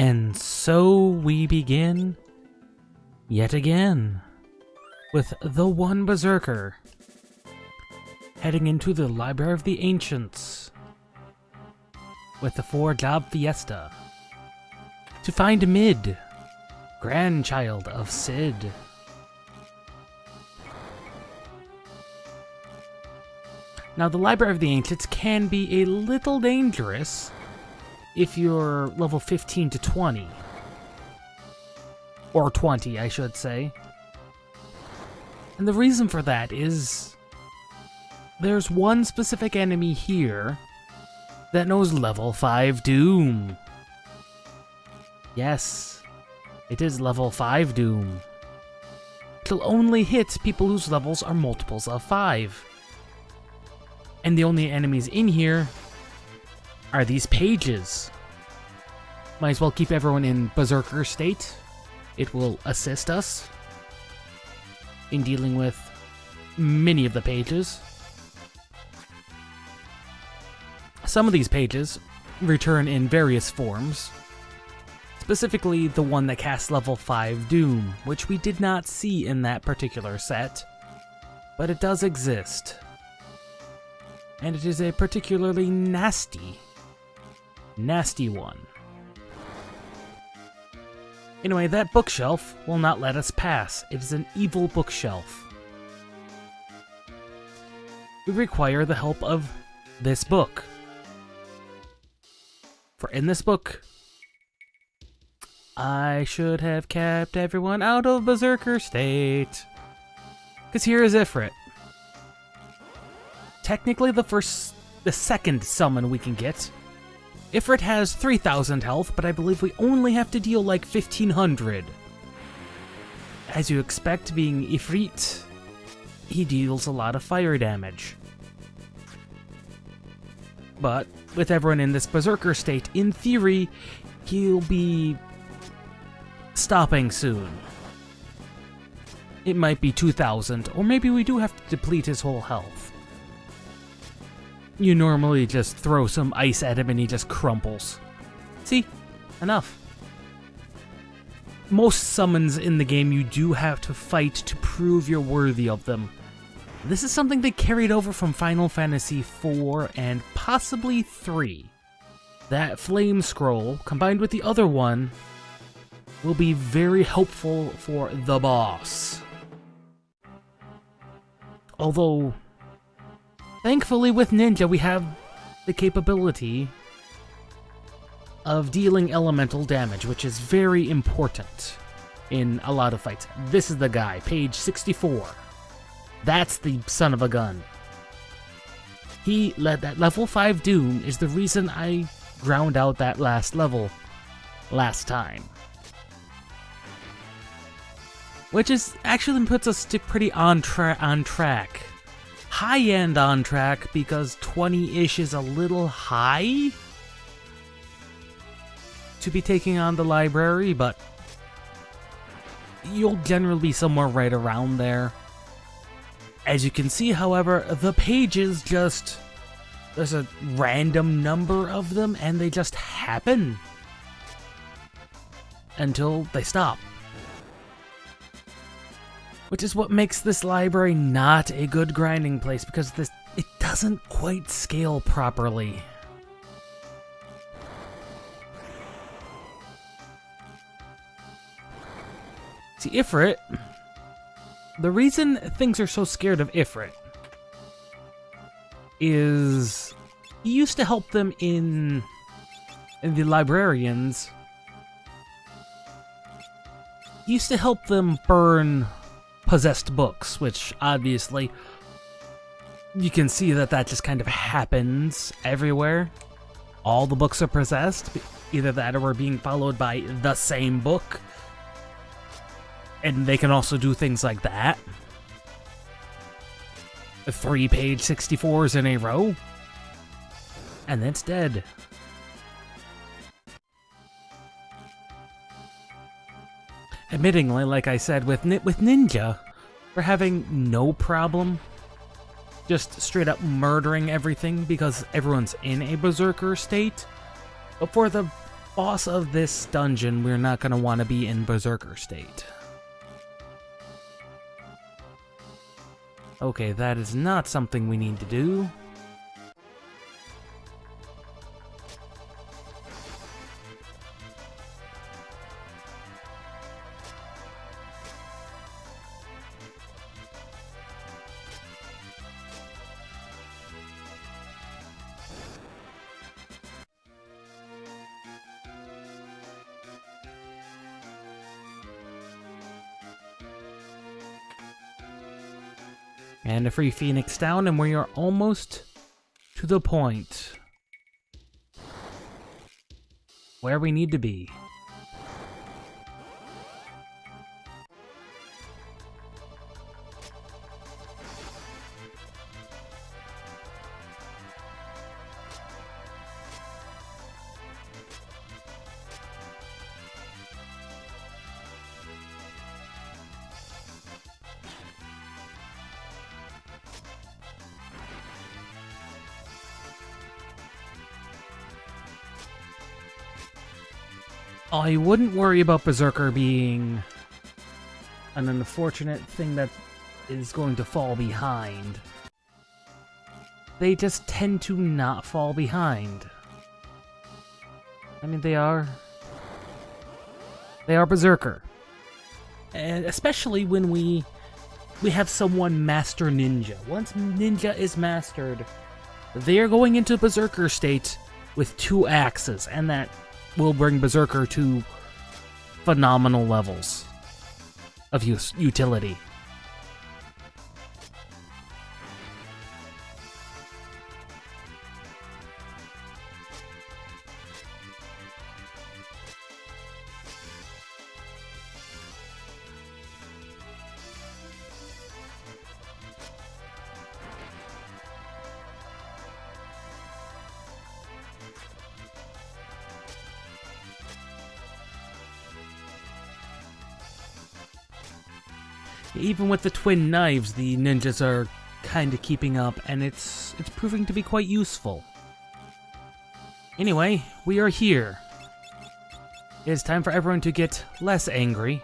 And so we begin, yet again, with the one Berserker, heading into the Library of the Ancients, with the 4-job Fiesta, to find Mid, grandchild of Sid. Now, the Library of the Ancients can be a little dangerous if you're level 15 to 20. Or 20, I should say. And the reason for that is there's one specific enemy here that knows level 5 Doom. Yes, it is level 5 Doom. It'll only hit people whose levels are multiples of 5. And the only enemies in here are these pages. Might as well keep everyone in Berserker state. It will assist us in dealing with many of the pages. Some of these pages return in various forms. Specifically, the one that casts level 5 Doom, which we did not see in that particular set, but it does exist. And it is a particularly nasty one. Anyway, that bookshelf will not let us pass. It is an evil bookshelf. We require the help of this book. For in this book, I should have kept everyone out of Berserker state. Because here is Ifrit. Technically the second summon we can get. Ifrit has 3,000 health, but I believe we only have to deal like 1,500. As you expect, being Ifrit, he deals a lot of fire damage. But with everyone in this Berserker state, in theory, he'll be stopping soon. It might be 2,000, or maybe we do have to deplete his whole health. You normally just throw some ice at him and he just crumples. See? Enough. Most summons in the game you do have to fight to prove you're worthy of them. This is something they carried over from Final Fantasy IV and possibly 3. That flame scroll, combined with the other one, will be very helpful for the boss. Although, thankfully with Ninja we have the capability of dealing elemental damage, which is very important in a lot of fights. This is the guy, page 64. That's the son of a gun. That level 5 Doom is the reason I ground out that last level last time. Which is actually puts us pretty on track. High-end on track, because 20-ish is a little high to be taking on the library, but you'll generally be somewhere right around there. As you can see, however, the pages just... there's a random number of them, and they just happen until they stop. Which is what makes this library not a good grinding place, because it doesn't quite scale properly. See, Ifrit, the reason things are so scared of Ifrit is he used to help them in the librarians. He used to help them burn possessed books, which obviously you can see that just kind of happens everywhere. All the books are possessed, either that or we're being followed by the same book. And they can also do things like that. 3 page 64s in a row. And then it's dead. Admittingly, like I said, with Ninja, we're having no problem just straight up murdering everything because everyone's in a Berserker state. But for the boss of this dungeon, we're not going to want to be in Berserker state. Okay, that is not something we need to do. And a free Phoenix down, and we are almost to the point where we need to be. I wouldn't worry about Berserker being an unfortunate thing that is going to fall behind. They just tend to not fall behind. I mean, they are Berserker. And especially when we have someone master Ninja. Once Ninja is mastered, they are going into Berserker state with 2 axes, and that will bring Berserker to phenomenal levels of utility. Even with the twin knives, the ninjas are kind of keeping up, and it's proving to be quite useful. Anyway, we are here. It's time for everyone to get less angry.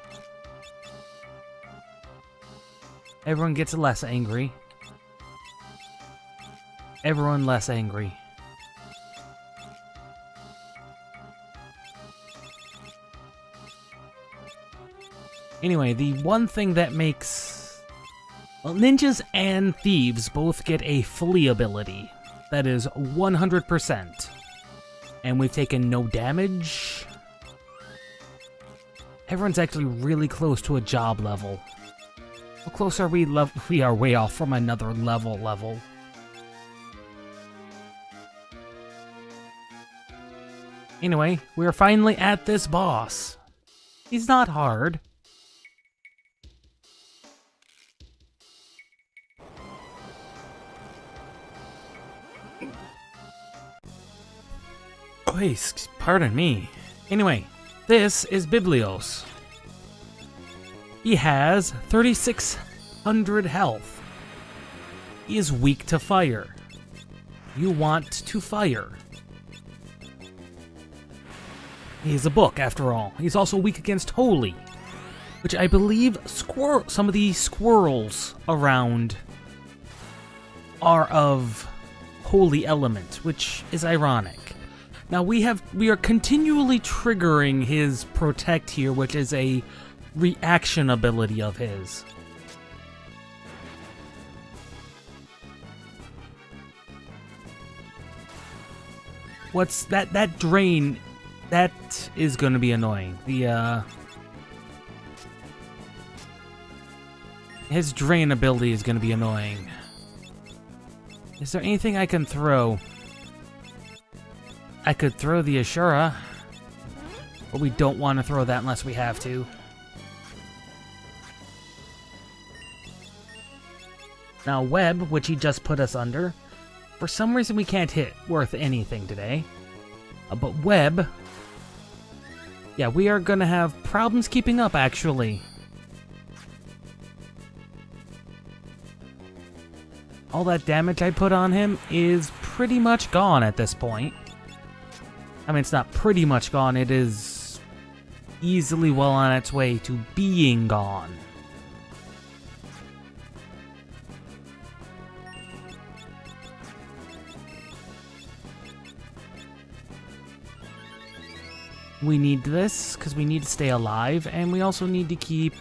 Everyone gets less angry. Everyone less angry. Anyway, the one thing that makes... Well, ninjas and thieves both get a flee ability. That is 100%. And we've taken no damage. Everyone's actually really close to a job level. How close are we? We are way off from another level. Anyway, we're finally at this boss. He's not hard. Wait, pardon me. Anyway, this is Biblios. He has 3,600 health. He is weak to fire. You want to fire. He is a book, after all. He's also weak against Holy, which I believe some of the squirrels around are of Holy element, which is ironic. Now we are continually triggering his Protect here, which is a reaction ability of his. What's that drain? That is going to be annoying. His drain ability is going to be annoying. Is there anything I can throw? I could throw the Ashura, but we don't want to throw that unless we have to. Now Web, which he just put us under, for some reason we can't hit worth anything today. But Web, yeah, we are going to have problems keeping up, actually. All that damage I put on him is pretty much gone at this point. I mean, it's not pretty much gone, it is easily well on its way to being gone. We need this, because we need to stay alive, and we also need to keep...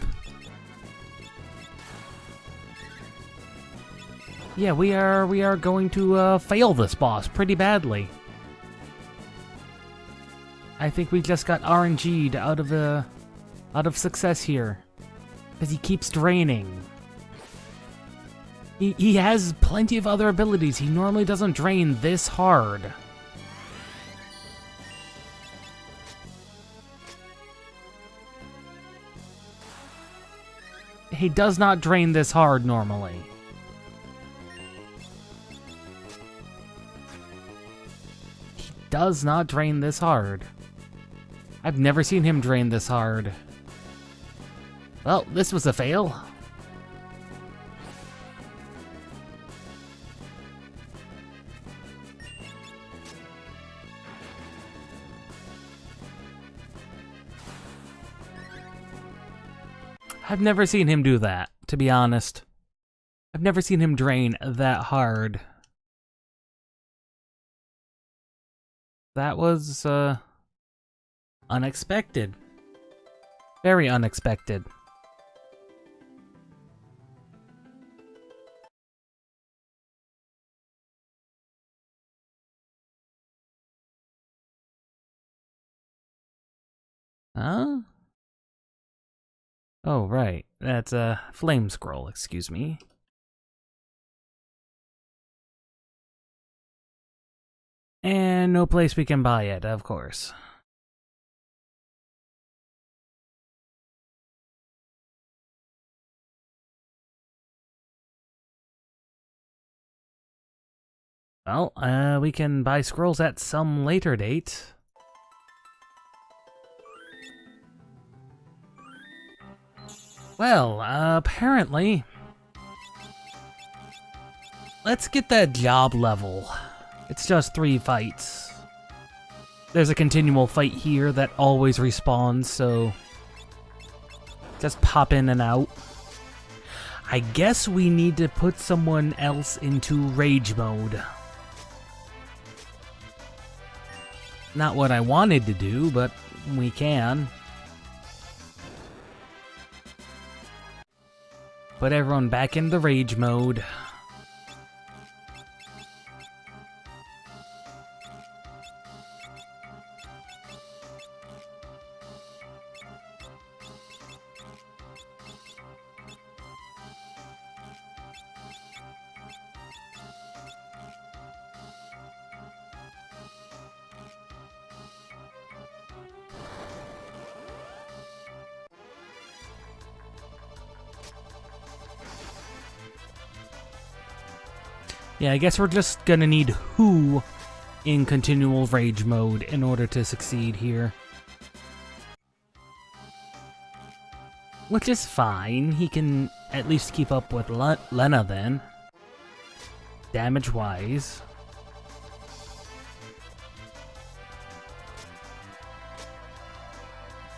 Yeah, we are going to fail this boss pretty badly. I think we just got RNG'd out of success here. Because he keeps draining. He has plenty of other abilities. He normally doesn't drain this hard. He does not drain this hard normally. He does not drain this hard. I've never seen him drain this hard. Well, this was a fail. I've never seen him do that, to be honest. I've never seen him drain that hard. That was, unexpected. Very unexpected. Huh? Oh, right. That's a flame scroll, excuse me. And no place we can buy it, of course. Well, we can buy scrolls at some later date. Well, apparently... Let's get that job level. It's just 3 fights. There's a continual fight here that always respawns, so... just pop in and out. I guess we need to put someone else into rage mode. Not what I wanted to do, but we can. Put everyone back in the rage mode. Yeah, I guess we're just gonna need Who in continual rage mode in order to succeed here. Which is fine. He can at least keep up with Lena then. Damage-wise.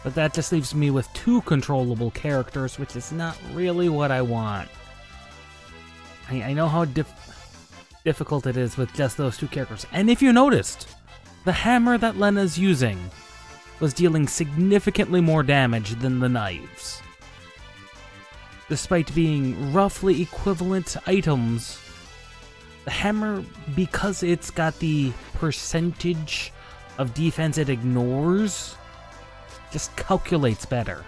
But that just leaves me with 2 controllable characters, which is not really what I want. I know how difficult it is with just those 2 characters. And if you noticed, the hammer that Lena's using was dealing significantly more damage than the knives. Despite being roughly equivalent items, the hammer, because it's got the percentage of defense it ignores, just calculates better.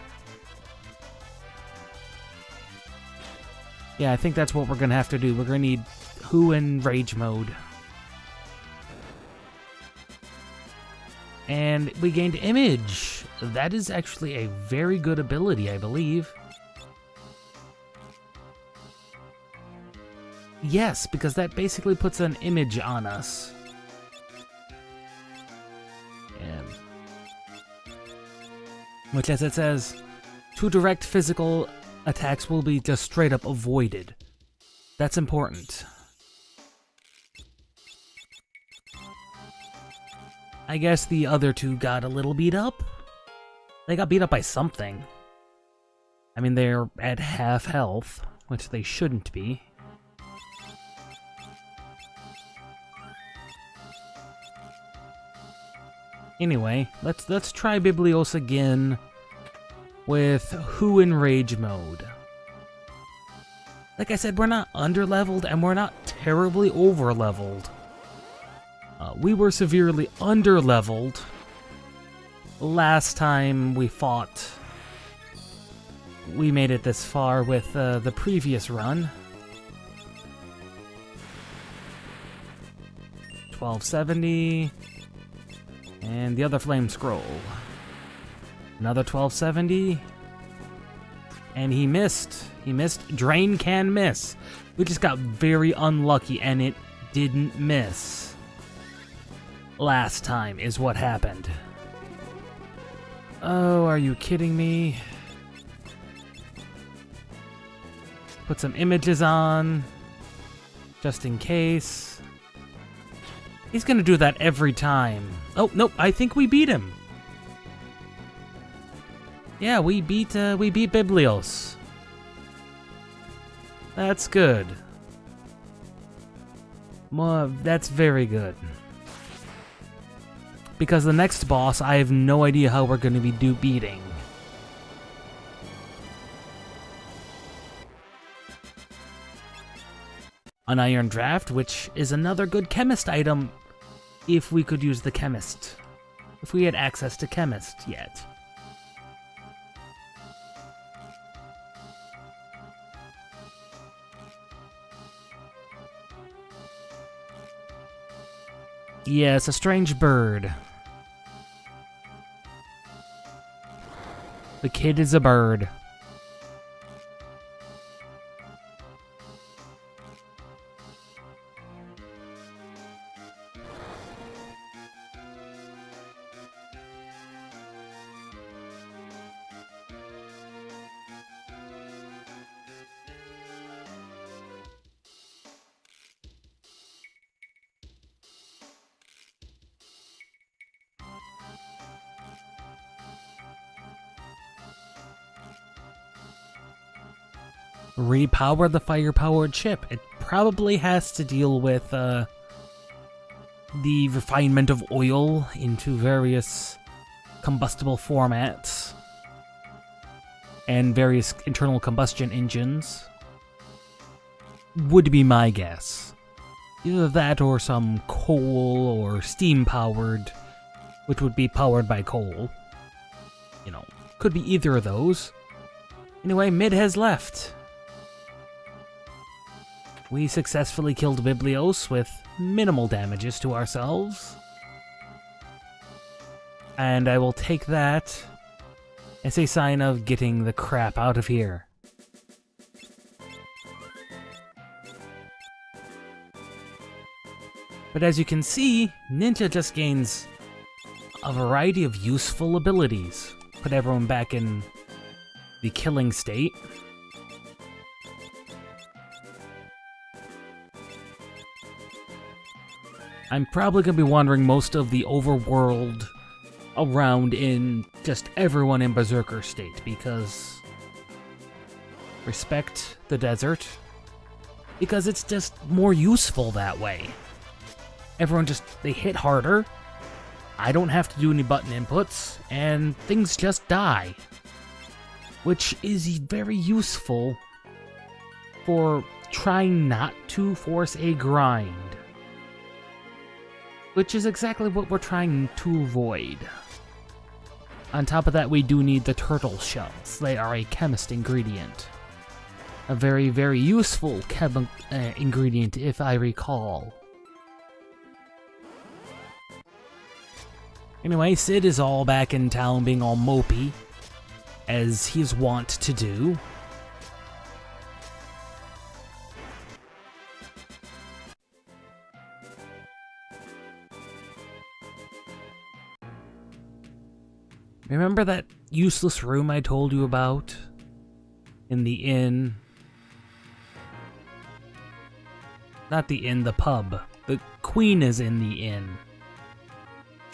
Yeah, I think that's what we're gonna have to do. We're gonna need Who in rage mode. And we gained Image. That is actually a very good ability, I believe. Yes, because that basically puts an image on us. And which, as it says, 2 direct physical attacks will be just straight up avoided. That's important. I guess the other two got a little beat up. They got beat up by something. I mean, they're at half health, which they shouldn't be. Anyway, let's try Biblios again with Who in Rage mode. Like I said, we're not underleveled and we're not terribly overleveled. We were severely underleveled last time we fought. We made it this far with the previous run. 1270. And the other flame scroll. Another 1270. And he missed. He missed. Drain can miss. We just got very unlucky and it didn't miss. Last time is what happened. Oh, are you kidding me? Put some images on, just in case. He's gonna do that every time. Oh, nope, I think we beat him. Yeah, we beat Biblios. That's good. That's very good. Because the next boss, I have no idea how we're gonna be beating. An Iron Draft, which is another good chemist item if we could use the chemist. If we had access to chemist yet. Yes, a strange bird. The kid is a bird. Repower the fire-powered chip. It probably has to deal with the refinement of oil into various combustible formats and various internal combustion engines. Would be my guess. Either that or some coal or steam-powered, which would be powered by coal. You know, could be either of those. Anyway, mid has left. We successfully killed Biblios with minimal damages to ourselves. And I will take that as a sign of getting the crap out of here. But as you can see, Ninja just gains a variety of useful abilities. Put everyone back in the killing state. I'm probably going to be wandering most of the overworld around in just everyone in Berserker state, because respect the desert, because it's just more useful that way. Everyone just, they hit harder, I don't have to do any button inputs, and things just die. Which is very useful for trying not to force a grind. Which is exactly what we're trying to avoid. On top of that, we do need the turtle shells. They are a chemist ingredient. A very, very useful ingredient, if I recall. Anyway, Sid is all back in town being all mopey, as he's wont to do. Remember that useless room I told you about? In the inn? Not the inn, the pub. The queen is in the inn.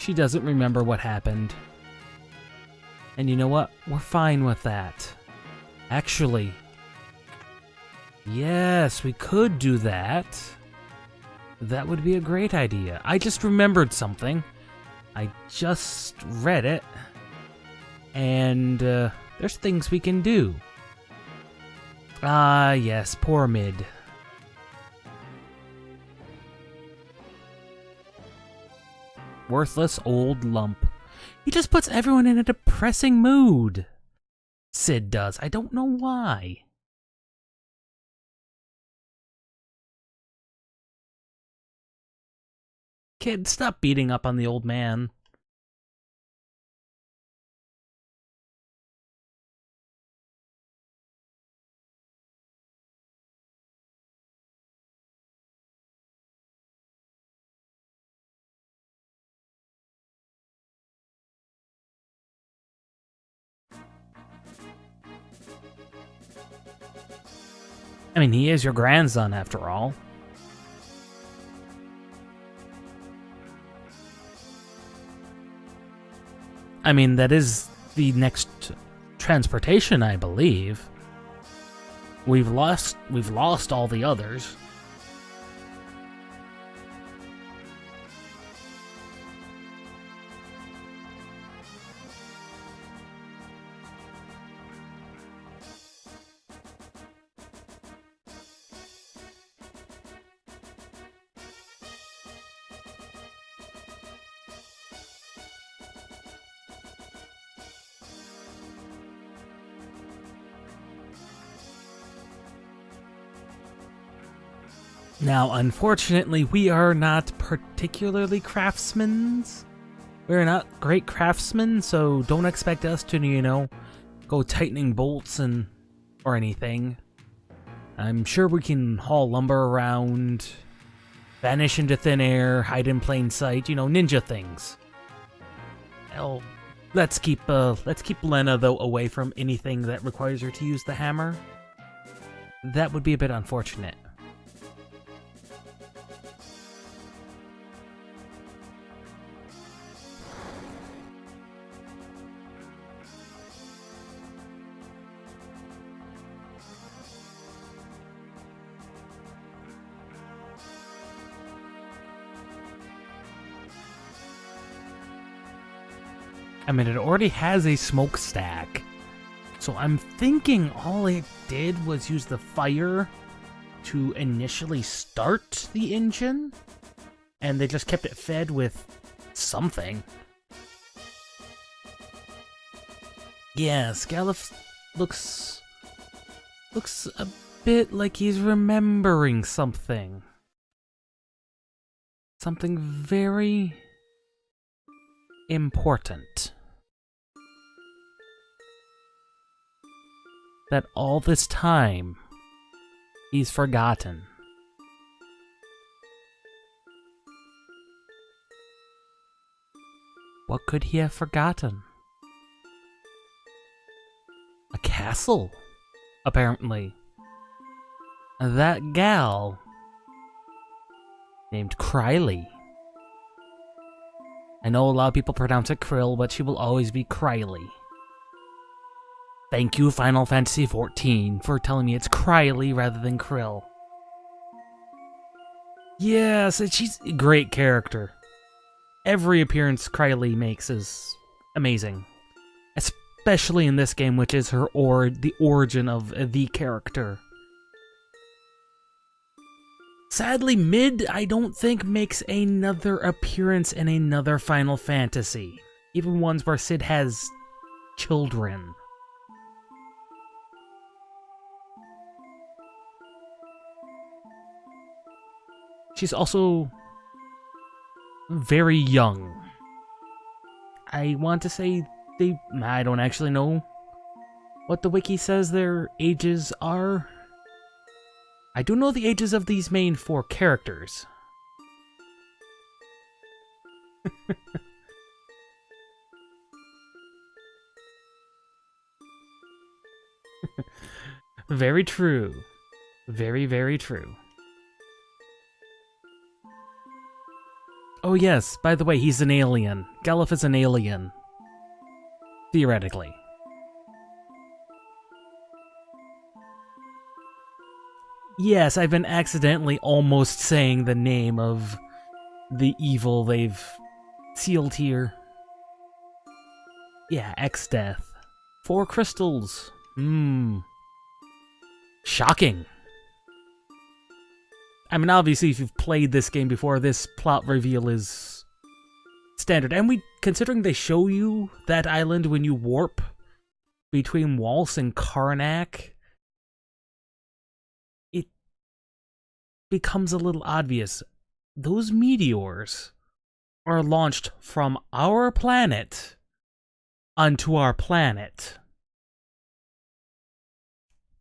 She doesn't remember what happened. And you know what? We're fine with that. Actually, yes, we could do that. That would be a great idea. I just remembered something. I just read it. And there's things we can do. Ah, yes, poor Mid. Worthless old lump. He just puts everyone in a depressing mood. Sid does. I don't know why. Kid, stop beating up on the old man. I mean, he is your grandson, after all. I mean, that is the next transportation, I believe. We've lost all the others. Now, unfortunately, we are not particularly craftsmen. We're not great craftsmen, so don't expect us to, you know, go tightening bolts or anything. I'm sure we can haul lumber around, vanish into thin air, hide in plain sight, you know, ninja things. Well, let's keep Lena, though, away from anything that requires her to use the hammer. That would be a bit unfortunate. I mean, it already has a smokestack, so I'm thinking all it did was use the fire to initially start the engine, and they just kept it fed with something. Yeah, Scallop looks a bit like he's remembering something. Something very important. That all this time, he's forgotten. What could he have forgotten? A castle, apparently. That gal named Krylie. I know a lot of people pronounce it Krill, but she will always be Krylie. Thank you, Final Fantasy XIV, for telling me it's Krylie rather than Krill. Yes, she's a great character. Every appearance Krylie makes is amazing. Especially in this game, which is the origin of the character. Sadly, Mid, I don't think, makes another appearance in another Final Fantasy. Even ones where Sid has children. She's also very young. I want to say I don't actually know what the wiki says their ages are. I do know the ages of these main 4 characters. Very true. Very, very true. Oh yes, by the way, he's an alien. Gelef is an alien. Theoretically. Yes, I've been accidentally almost saying the name of the evil they've sealed here. Yeah, X-Death. 4 crystals. Shocking. I mean, obviously, if you've played this game before, this plot reveal is standard. And considering they show you that island when you warp between Waltz and Karnak, it becomes a little obvious. Those meteors are launched from our planet onto our planet.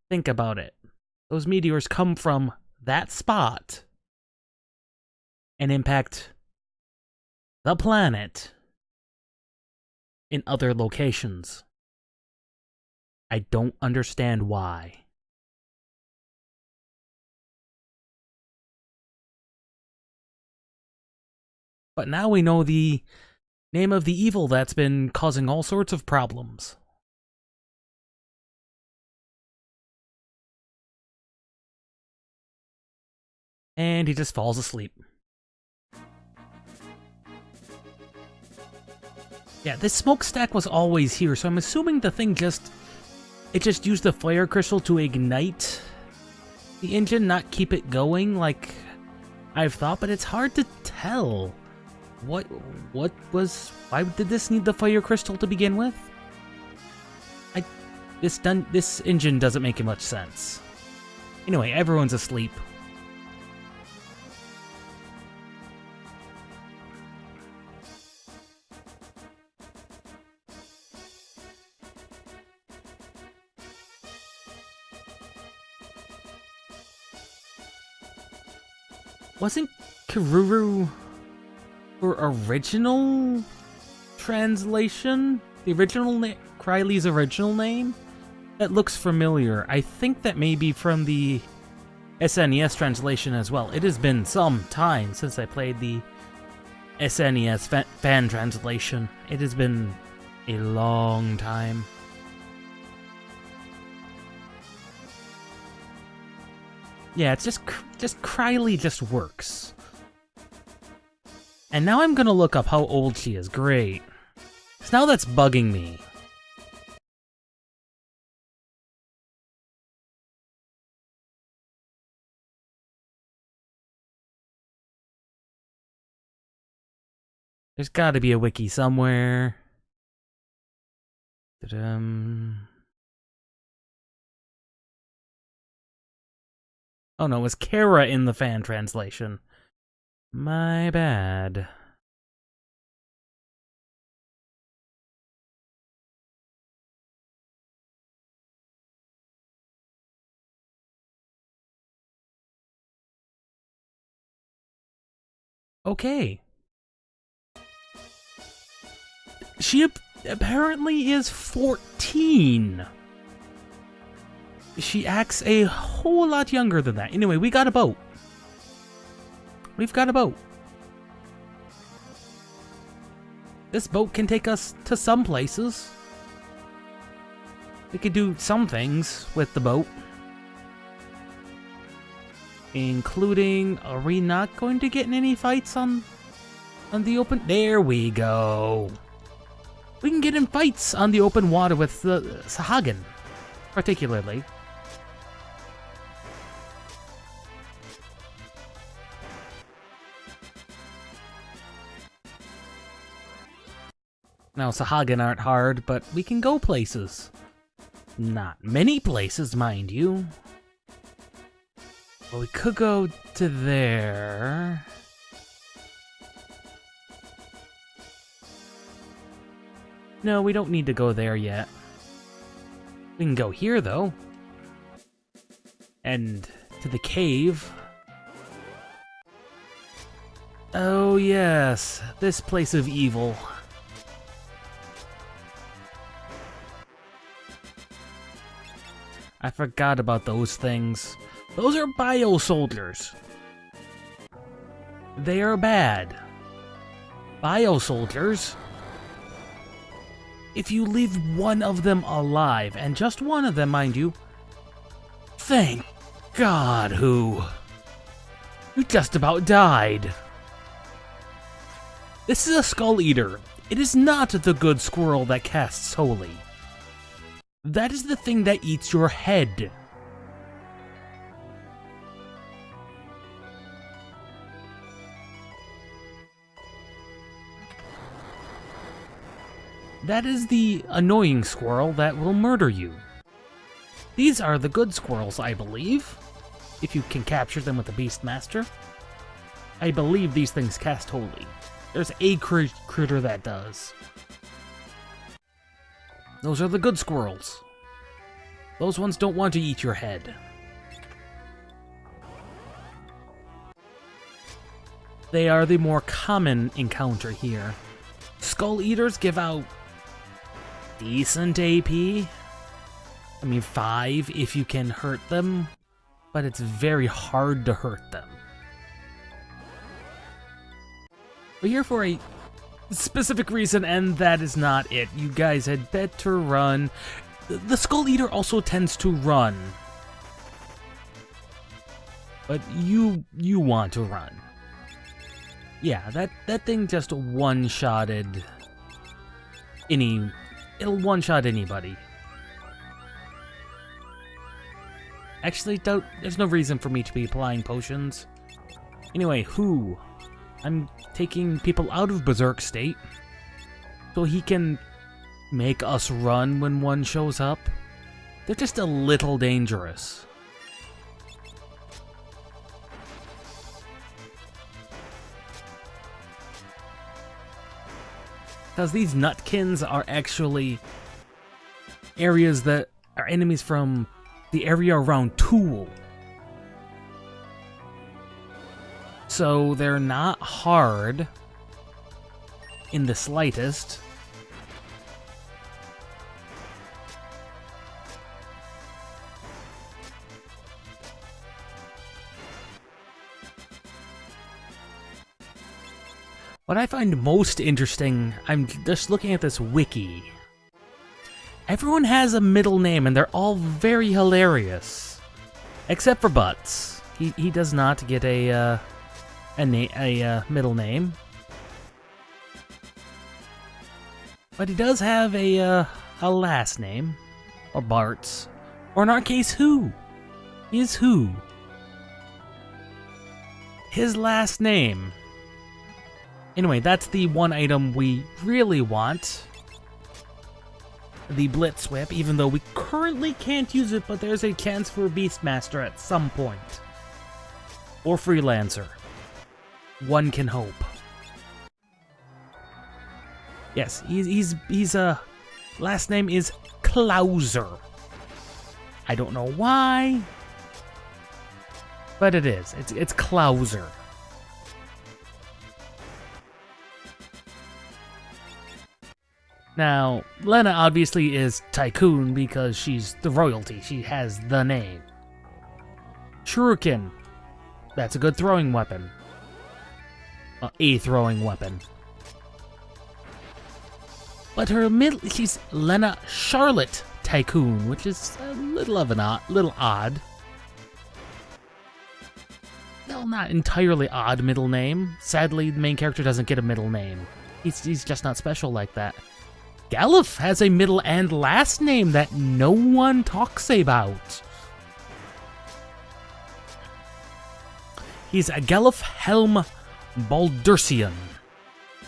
Think about it. Those meteors come from that spot and impact the planet in other locations. I don't understand why. But now we know the name of the evil that's been causing all sorts of problems. And he just falls asleep. Yeah, this smokestack was always here, so I'm assuming the thing just used the fire crystal to ignite the engine, not keep it going like I've thought, but it's hard to tell. Why did this need the fire crystal to begin with? This engine doesn't make much sense. Anyway, everyone's asleep. Wasn't Kiruru her original translation? The original Krylee's original name? That looks familiar. I think that may be from the SNES translation as well. It has been some time since I played the SNES fan translation. It has been a long time. Yeah, it's just Krylee just works. And now I'm gonna look up how old she is. Great. 'Cause now that's bugging me. There's gotta be a wiki somewhere. Oh no, it was Kara in the fan translation. My bad. Okay. She apparently is 14. She acts a whole lot younger than that. Anyway, we got a boat. We've got a boat. This boat can take us to some places. We could do some things with the boat. Including, are we not going to get in any fights on the open? There we go. We can get in fights on the open water with the Sahagin, particularly. Now, Sahagin aren't hard, but we can go places. Not many places, mind you. Well, we could go to there. No, we don't need to go there yet. We can go here, though. And to the cave. Oh, yes. This place of evil. I forgot about those things. Those are bio soldiers. They are bad. bio soldiers. If you leave one of them alive, and just one of them, mind you, thank God, who? You just about died. This is a Skull Eater. It is not the good squirrel that casts holy. That is the thing that eats your head. That is the annoying squirrel that will murder you. These are the good squirrels, I believe. If you can capture them with the Beastmaster. I believe these things cast holy. There's a critter that does. Those are the good squirrels. Those ones don't want to eat your head. They are the more common encounter here. Skull Eaters give out decent AP. I mean 5 if you can hurt them, but it's very hard to hurt them. We're here for a specific reason, and that is not it. You guys had better run. The Skull Eater also tends to run. But you want to run. Yeah, that thing just one-shotted it'll one-shot anybody. Actually, there's no reason for me to be applying potions. Anyway, who? I'm taking people out of Berserk state so he can make us run when one shows up. They're just a little dangerous. Because these nutkins are actually areas that are enemies from the area around Tool. So they're not hard in the slightest. What I find most interesting, I'm just looking at this wiki. Everyone has a middle name and they're all very hilarious. Except for Butts. He does not get a middle name. But he does have a last name. Or Bart's. Or in our case, Who. Is Who. His last name. Anyway, that's the one item we really want. The Blitz Whip, even though we currently can't use it, but there's a chance for Beastmaster at some point. Or Freelancer. One can hope. Yes, he's last name is Klauser. I don't know why, but it is. It's Klauser. Now, Lena obviously is Tycoon because she's the royalty. She has the name. Shuriken. That's a good throwing weapon. A throwing weapon. But her she's Lena Charlotte Tycoon, which is a little odd. Well, not entirely odd middle name. Sadly, the main character doesn't get a middle name. He's just not special like that. Galuf has a middle and last name that no one talks about. He's a Galuf Helm Baldursian.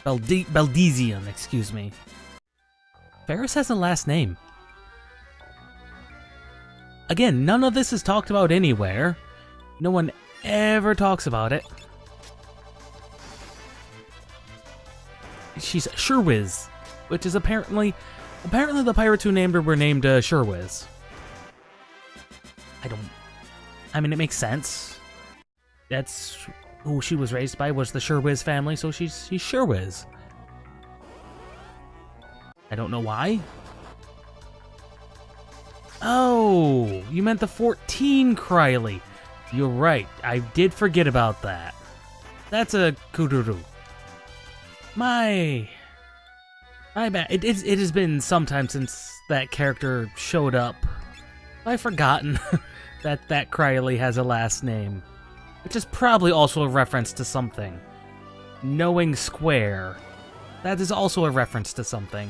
Baldesion, excuse me. Ferris has a last name. Again, none of this is talked about anywhere. No one ever talks about it. She's Sherwiz, which is apparently the pirates who named her were named Sherwiz. I mean, it makes sense. That's who she was raised by, was the Sherwiz family, so she's Sherwiz. I don't know why. Oh, you meant the 14 Krylie. You're right, I did forget about that. That's a Kuduru. My bad. It has been some time since that character showed up. I've forgotten that Criley has a last name, which is probably also a reference to something. Knowing Square. That is also a reference to something.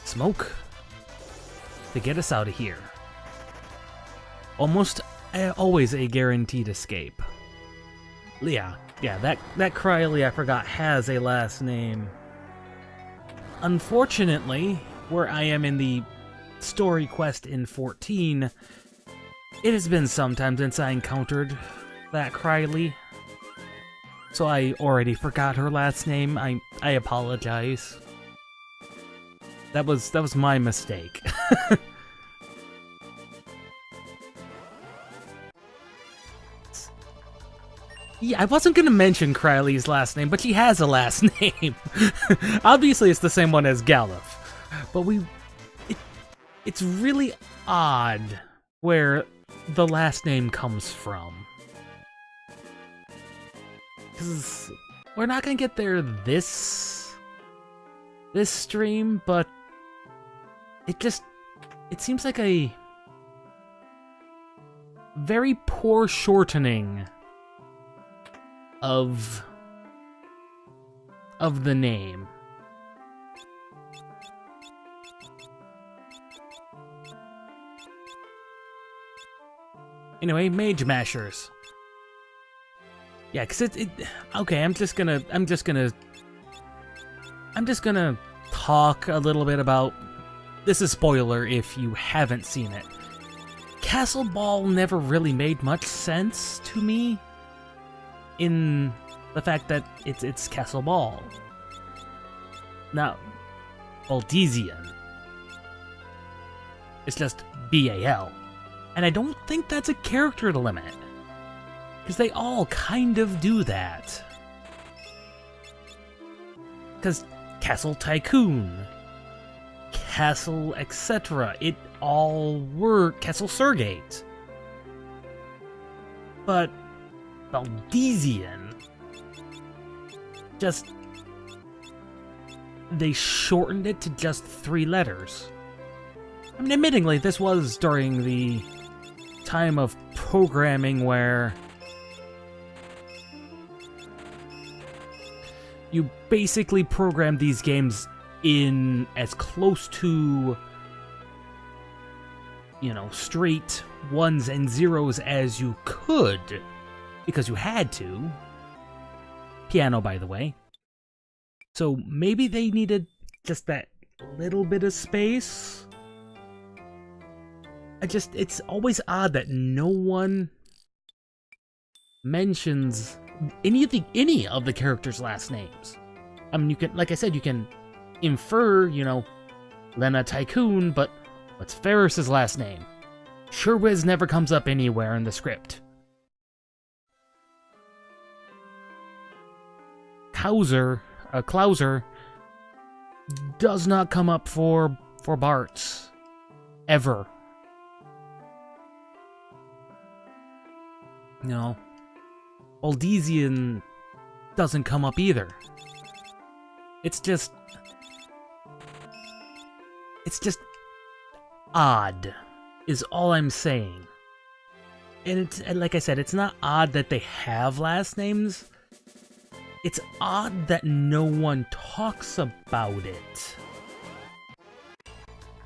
Smoke to get us out of here. Almost always a guaranteed escape. Yeah, that Criley I forgot has a last name. Unfortunately, where I am in the story quest in 14, it has been some time since I encountered that Criley. So I already forgot her last name. I apologize. That was my mistake. Yeah, I wasn't gonna mention Criley's last name, but she has a last name. Obviously, it's the same one as Galuf, but it's really odd where the last name comes from. Because we're not gonna get there this stream, but it seems like a very poor shortening of the name. Anyway, Mage Mashers. Yeah, cause okay, I'm just gonna talk a little bit about, this is spoiler if you haven't seen it. Castle Ball never really made much sense to me, in the fact that it's Castle Ball. Now, Baldesian. It's just BAL. And I don't think that's a character limit, because they all kind of do that. Because Castle Tycoon, Castle etc., it all were Castle Surgate. But Baldesian, they shortened it to just 3 letters. I mean, admittingly, this was during the time of programming where you basically programmed these games in as close to, straight ones and zeros as you could, because you had to. Piano, by the way. So maybe they needed just that little bit of space. It's always odd that no one mentions any of the characters' last names. I mean, you can, like I said, you can infer, Lena Tycoon, but what's Ferris's last name? Sherwiz never comes up anywhere in the script. Klauser does not come up for Bart's ever. Baldesian doesn't come up either. It's just odd, is all I'm saying. And like I said, it's not odd that they have last names. It's odd that no one talks about it.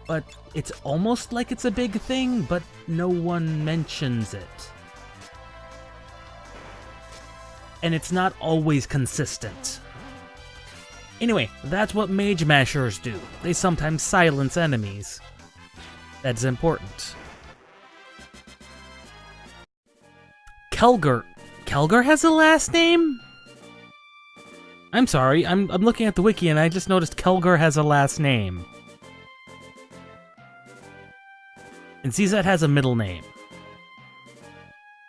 But it's almost like it's a big thing, but no one mentions it. And it's not always consistent. Anyway, that's what Mage Mashers do. They sometimes silence enemies. That's important. Kelger has a last name? I'm sorry, I'm looking at the wiki and I just noticed Kelger has a last name. And CZ has a middle name.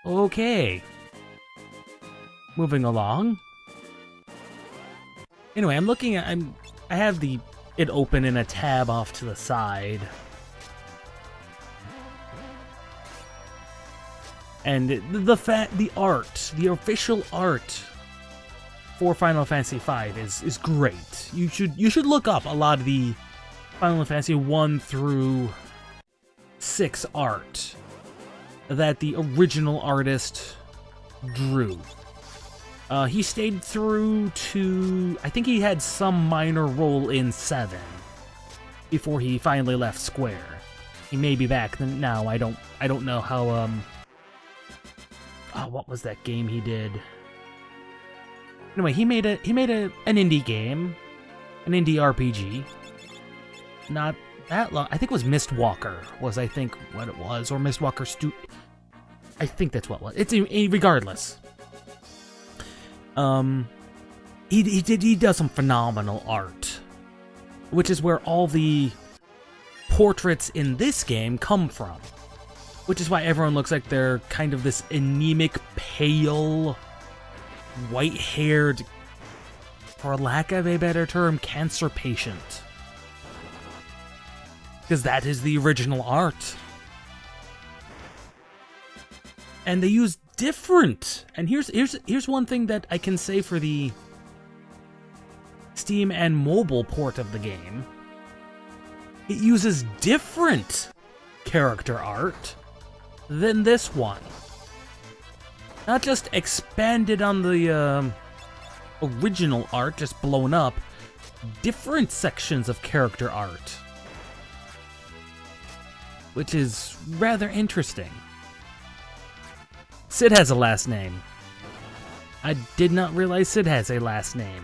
Okay. Moving along. Anyway, I'm looking at, I have it open in a tab off to the side. And the official art for Final Fantasy V is great. You should look up a lot of the Final Fantasy 1 through 6 art that the original artist drew. He stayed through to, I think he had some minor role in 7 before he finally left Square. He may be back now. I don't know how. What was that game he did? Anyway, he made an indie game, an indie RPG. Not that long. I think it was Mistwalker. Was I think what it was, or Mistwalker I think that's what it was. It's regardless. He does some phenomenal art, which is where all the portraits in this game come from, which is why everyone looks like they're kind of this anemic, pale, white-haired, for lack of a better term, cancer patient, because that is the original art. And they use different. And here's one thing that I can say for the Steam and mobile port of the game. It uses different character art than this one. Not just expanded on the original art, just blown up. Different sections of character art, which is rather interesting. Sid has a last name. I did not realize Sid has a last name.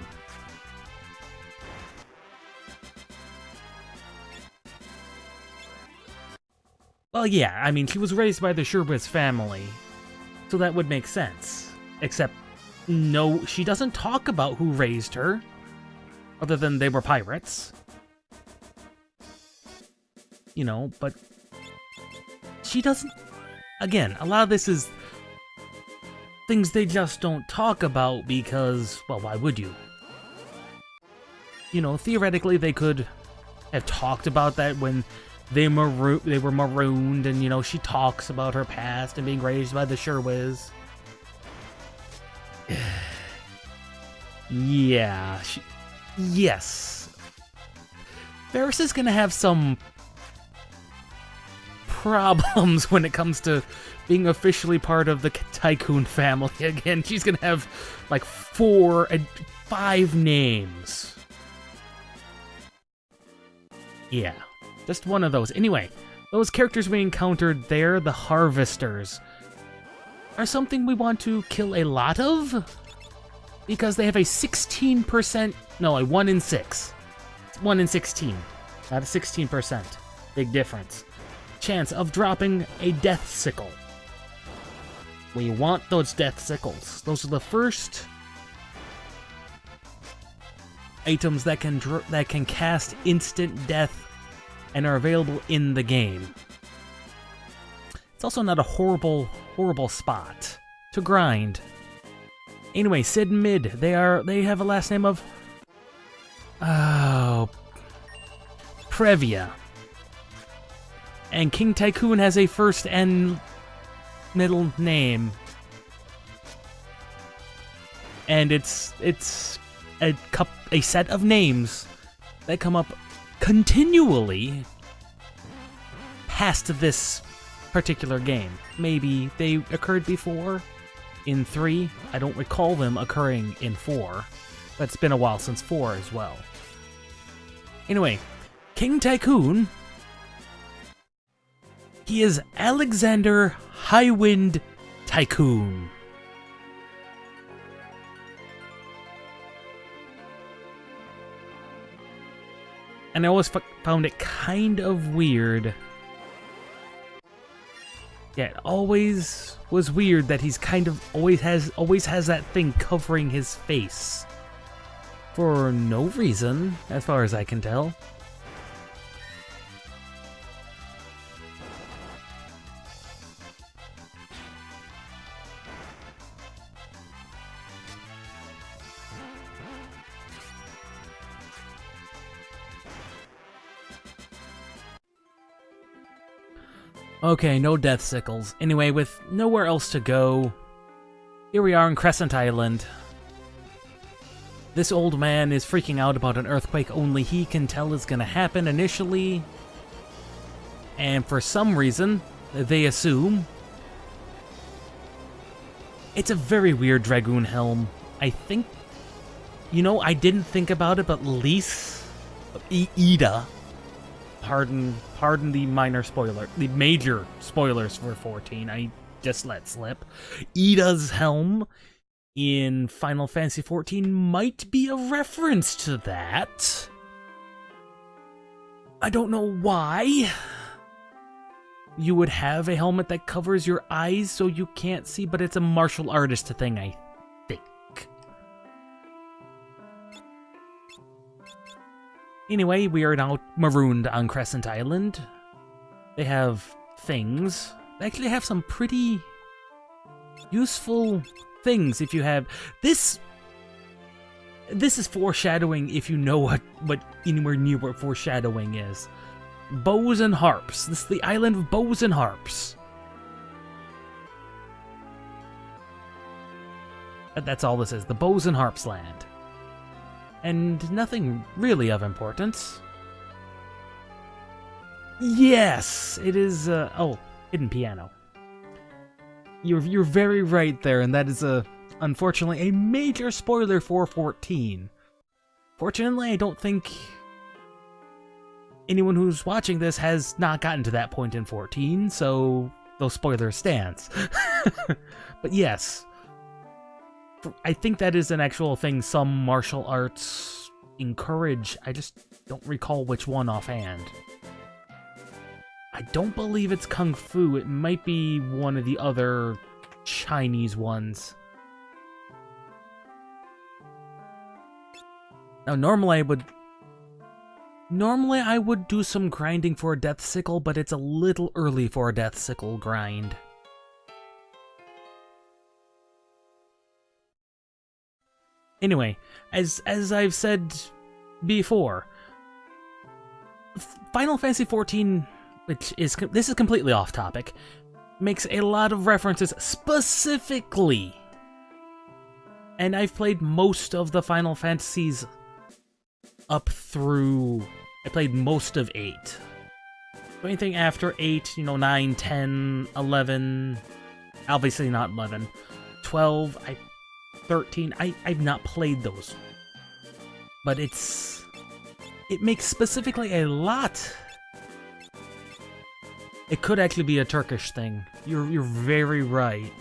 Well, yeah, I mean, she was raised by the Sherwitz family, so that would make sense. Except, no, she doesn't talk about who raised her, other than they were pirates. You know, but she doesn't... Again, a lot of this is things they just don't talk about because, well, why would you? You know, theoretically, they could have talked about that when they were marooned, and, you know, she talks about her past and being raised by the Sherwitz. Yeah, yes. Ferris is gonna have some problems when it comes to being officially part of the Tycoon family again. She's gonna have like 4 and 5 names. Yeah, just one of those. Anyway, those characters we encountered there, the Harvesters, are something we want to kill a lot of, because they have a 16%, no, a 1 in 6. 1 in 16, not a 16%. Big difference. Chance of dropping a death sickle. We want those death sickles. Those are the first items that can cast instant death and are available in the game. It's also not a horrible spot to grind. Anyway, Sid and Mid, they have a last name of Previa. And King Tycoon has a first and middle name. And it's a set of names that come up continually past this particular game. Maybe they occurred before in 3. I don't recall them occurring in 4. But it's been a while since 4 as well. Anyway, King Tycoon, he is Alexander Highwind Tycoon. And I always found it kind of weird. Yeah, it always was weird that he's kind of always has that thing covering his face. For no reason, as far as I can tell. Okay, no death sickles. Anyway, with nowhere else to go, here we are in Crescent Island. This old man is freaking out about an earthquake only he can tell is gonna happen initially. And for some reason, they assume. It's a very weird Dragoon helm. I think, you know, I didn't think about it, but Ida, pardon the minor spoiler, the major spoilers for 14, I just let slip. Ida's helm in Final Fantasy XIV might be a reference to that. I don't know why you would have a helmet that covers your eyes so you can't see, but it's a martial artist thing, I think. Anyway, we are now marooned on Crescent Island. They have things. They actually have some pretty useful things if you have this. This is foreshadowing if you know what anywhere near what foreshadowing is. Bows and harps. This is the island of bows and harps. That's all this is. The bows and harps land. And nothing really of importance. Yes, it is. Oh, hidden piano. You're very right there, and that is unfortunately a major spoiler for 14. Fortunately, I don't think anyone who's watching this has not gotten to that point in 14, so those spoilers stands. But yes, I think that is an actual thing some martial arts encourage. I just don't recall which one offhand. I don't believe it's Kung Fu. It might be one of the other Chinese ones. Now, normally I would do some grinding for a Death Sickle, but it's a little early for a Death Sickle grind. Anyway, as I've said before, Final Fantasy XIV, this is completely off topic, makes a lot of references specifically. And I've played most of the Final Fantasies up through, I played most of 8. So anything after 8, 9, 10, 11, obviously not 11, 12, 13, I've not played those. But it makes specifically a lot. It could actually be a Turkish thing. You're very right.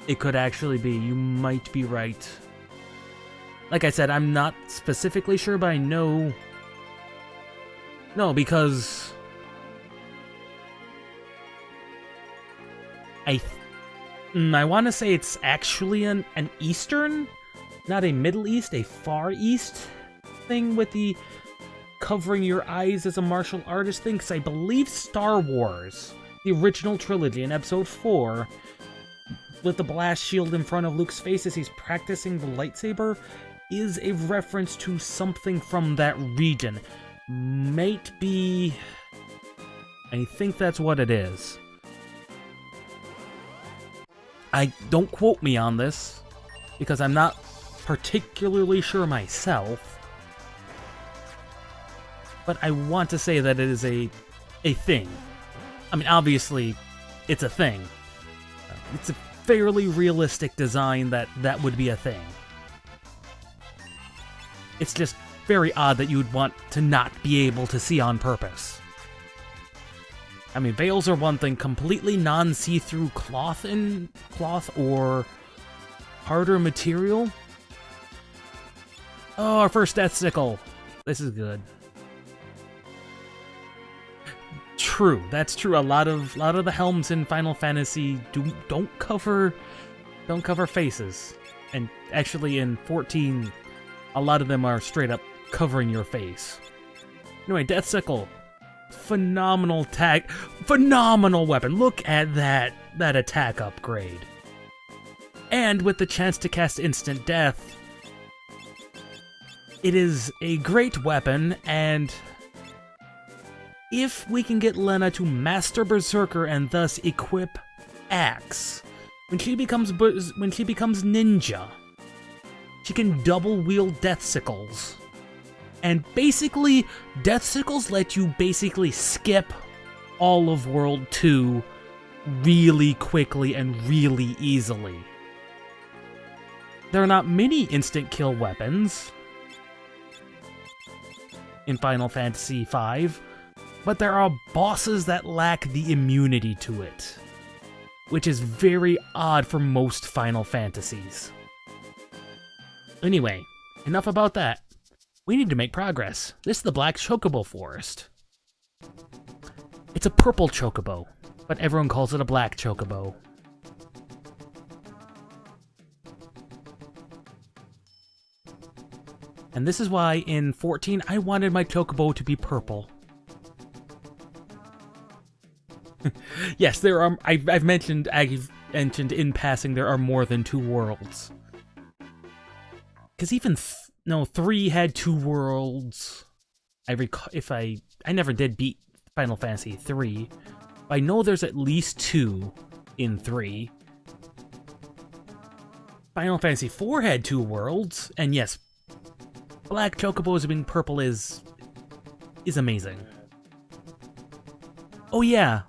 It could actually be. You might be right. Like I said, I'm not specifically sure, but I know. No, because I want to say it's actually an Eastern, not a Middle East, a Far East thing with the covering your eyes as a martial artist thing, because I believe Star Wars, the original trilogy in Episode 4, with the blast shield in front of Luke's face as he's practicing the lightsaber, is a reference to something from that region. Might be... I think that's what it is. Don't quote me on this, because I'm not particularly sure myself. But I want to say that it is a thing. I mean, obviously, it's a thing. It's a fairly realistic design that would be a thing. It's just very odd that you would want to not be able to see on purpose. I mean, veils are one thing, completely non-see-through cloth or harder material. Oh, our first Death Sickle. This is good. True, that's true. A lot of the helms in Final Fantasy don't cover faces, and actually in 14, a lot of them are straight up covering your face. Anyway, Death Sickle, phenomenal tag, phenomenal weapon. Look at that attack upgrade, and with the chance to cast instant death, it is a great weapon. And if we can get Lena to master Berserker and thus equip Axe, When she becomes ninja, she can double wield death sickles. And basically, death sickles let you basically skip all of World 2 really quickly and really easily. There are not many instant kill weapons in Final Fantasy V, but there are bosses that lack the immunity to it, which is very odd for most Final Fantasies. Anyway, enough about that. We need to make progress. This is the Black Chocobo Forest. It's a purple chocobo, but everyone calls it a black chocobo. And this is why in 14 I wanted my chocobo to be purple. Yes, there are. I've mentioned in passing there are more than 2 worlds. Because even 3 had 2 worlds. I never did beat Final Fantasy 3. I know there's at least 2 in 3. Final Fantasy 4 had 2 worlds, and yes, black chocobos being purple is amazing. Oh yeah,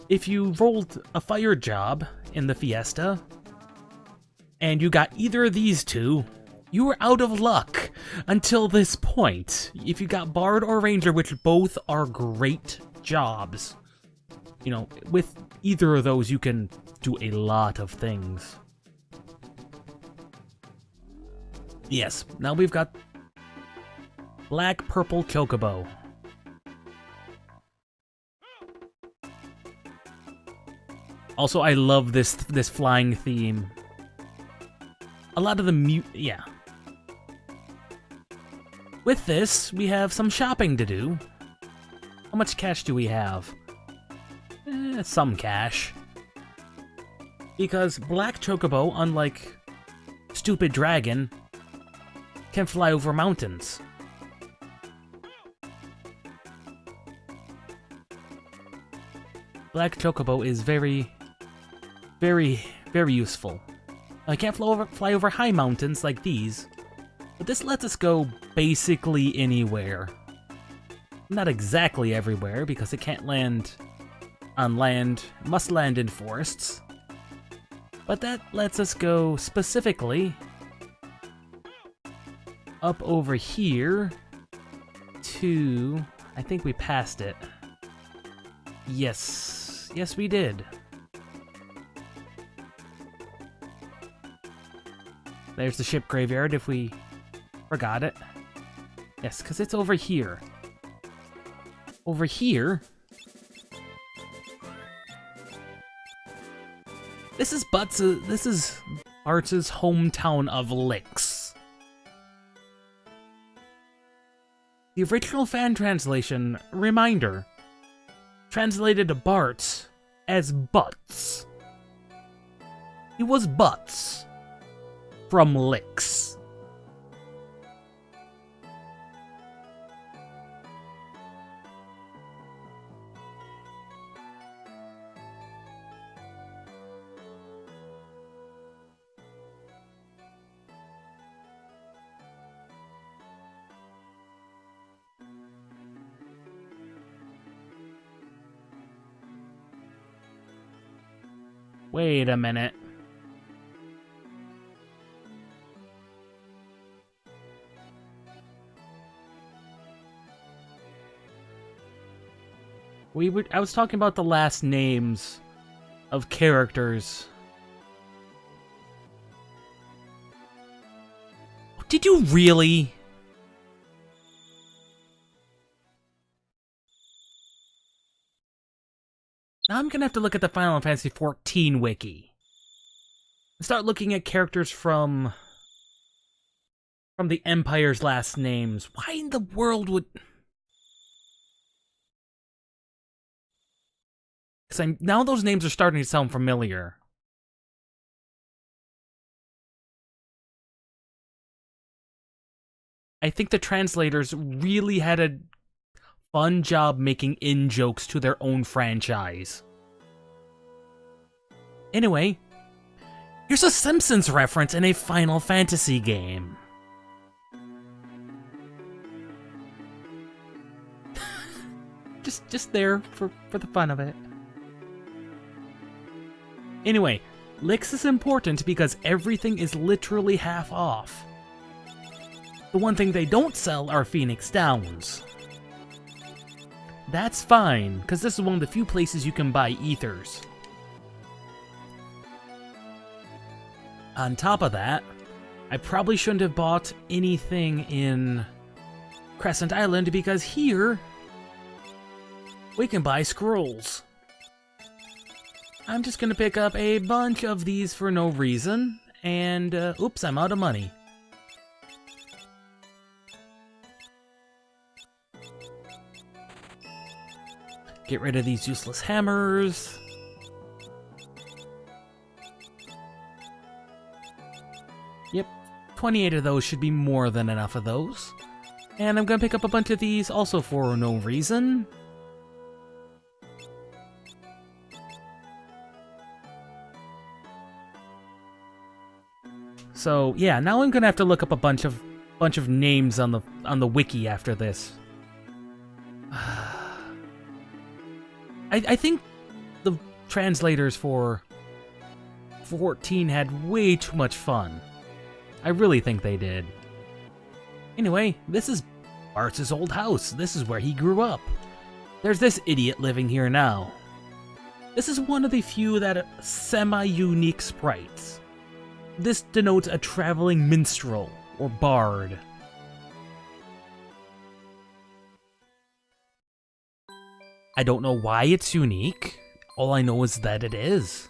if you rolled a fire job in the Fiesta, and you got either of these 2, you were out of luck until this point. If you got Bard or Ranger, which both are great jobs, you know, with either of those you can do a lot of things. Yes, now we've got Black Purple Chocobo. Also, I love this flying theme. A lot of the yeah. With this, we have some shopping to do. How much cash do we have? Some cash. Because Black Chocobo, unlike Stupid Dragon, can fly over mountains. Black Chocobo is very, very, very useful. I can't fly over high mountains like these, but this lets us go basically anywhere. Not exactly everywhere, because it can't land on land, must land in forests. But that lets us go specifically up over here to... I think we passed it. Yes. Yes, we did. There's the ship graveyard if we forgot it. Yes, because it's over here. Over here... This is Bart's hometown of Licks. The original fan translation, reminder, translated to Bart as Butts. He was Butts from Licks. Wait a minute. I was talking about the last names of characters. Did you really? Now I'm gonna have to look at the Final Fantasy XIV wiki. And start looking at characters from the Empire's last names. Why in the world would... Because now those names are starting to sound familiar. I think the translators really had a fun job making in-jokes to their own franchise. Anyway, Here's a Simpsons reference in a Final Fantasy game. just there for the fun of it. Anyway, Licks is important because everything is literally half off. The one thing they don't sell are Phoenix Downs. That's fine, because this is one of the few places you can buy ethers. On top of that, I probably shouldn't have bought anything in Crescent Island because here, we can buy scrolls. I'm just gonna pick up a bunch of these for no reason, and oops, I'm out of money. Get rid of these useless hammers. Yep, 28 of those should be more than enough of those. And I'm gonna pick up a bunch of these also for no reason. So yeah, now I'm gonna have to look up a bunch of names on the wiki after this. I think the translators for 14 had way too much fun. I really think they did. Anyway, this is Bart's old house. This is where he grew up. There's this idiot living here now. This is one of the few that are semi-unique sprites. This denotes a traveling minstrel, or bard. I don't know why it's unique. All I know is that it is.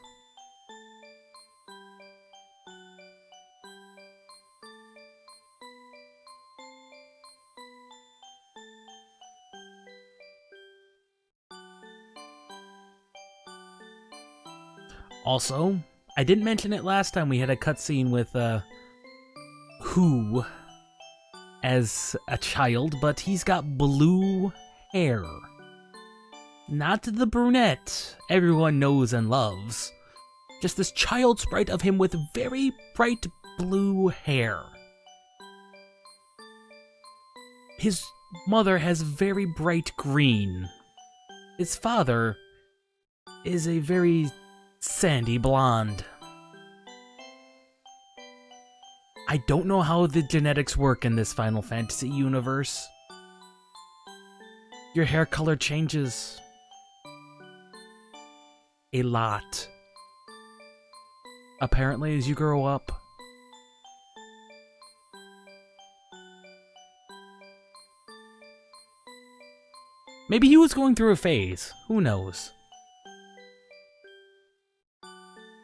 Also, I didn't mention it last time we had a cutscene with Who as a child, but he's got blue hair. Not the brunette everyone knows and loves. Just this child sprite of him with very bright blue hair. His mother has very bright green. His father is a very sandy blonde. I don't know how the genetics work in this Final Fantasy universe. Your hair color changes a lot, apparently, as you grow up. Maybe he was going through a phase. Who knows?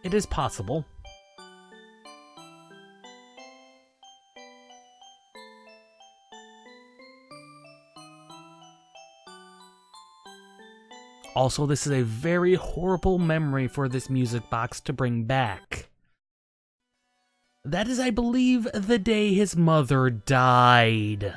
It is possible. Also, this is a very horrible memory for this music box to bring back. That is, I believe, the day his mother died.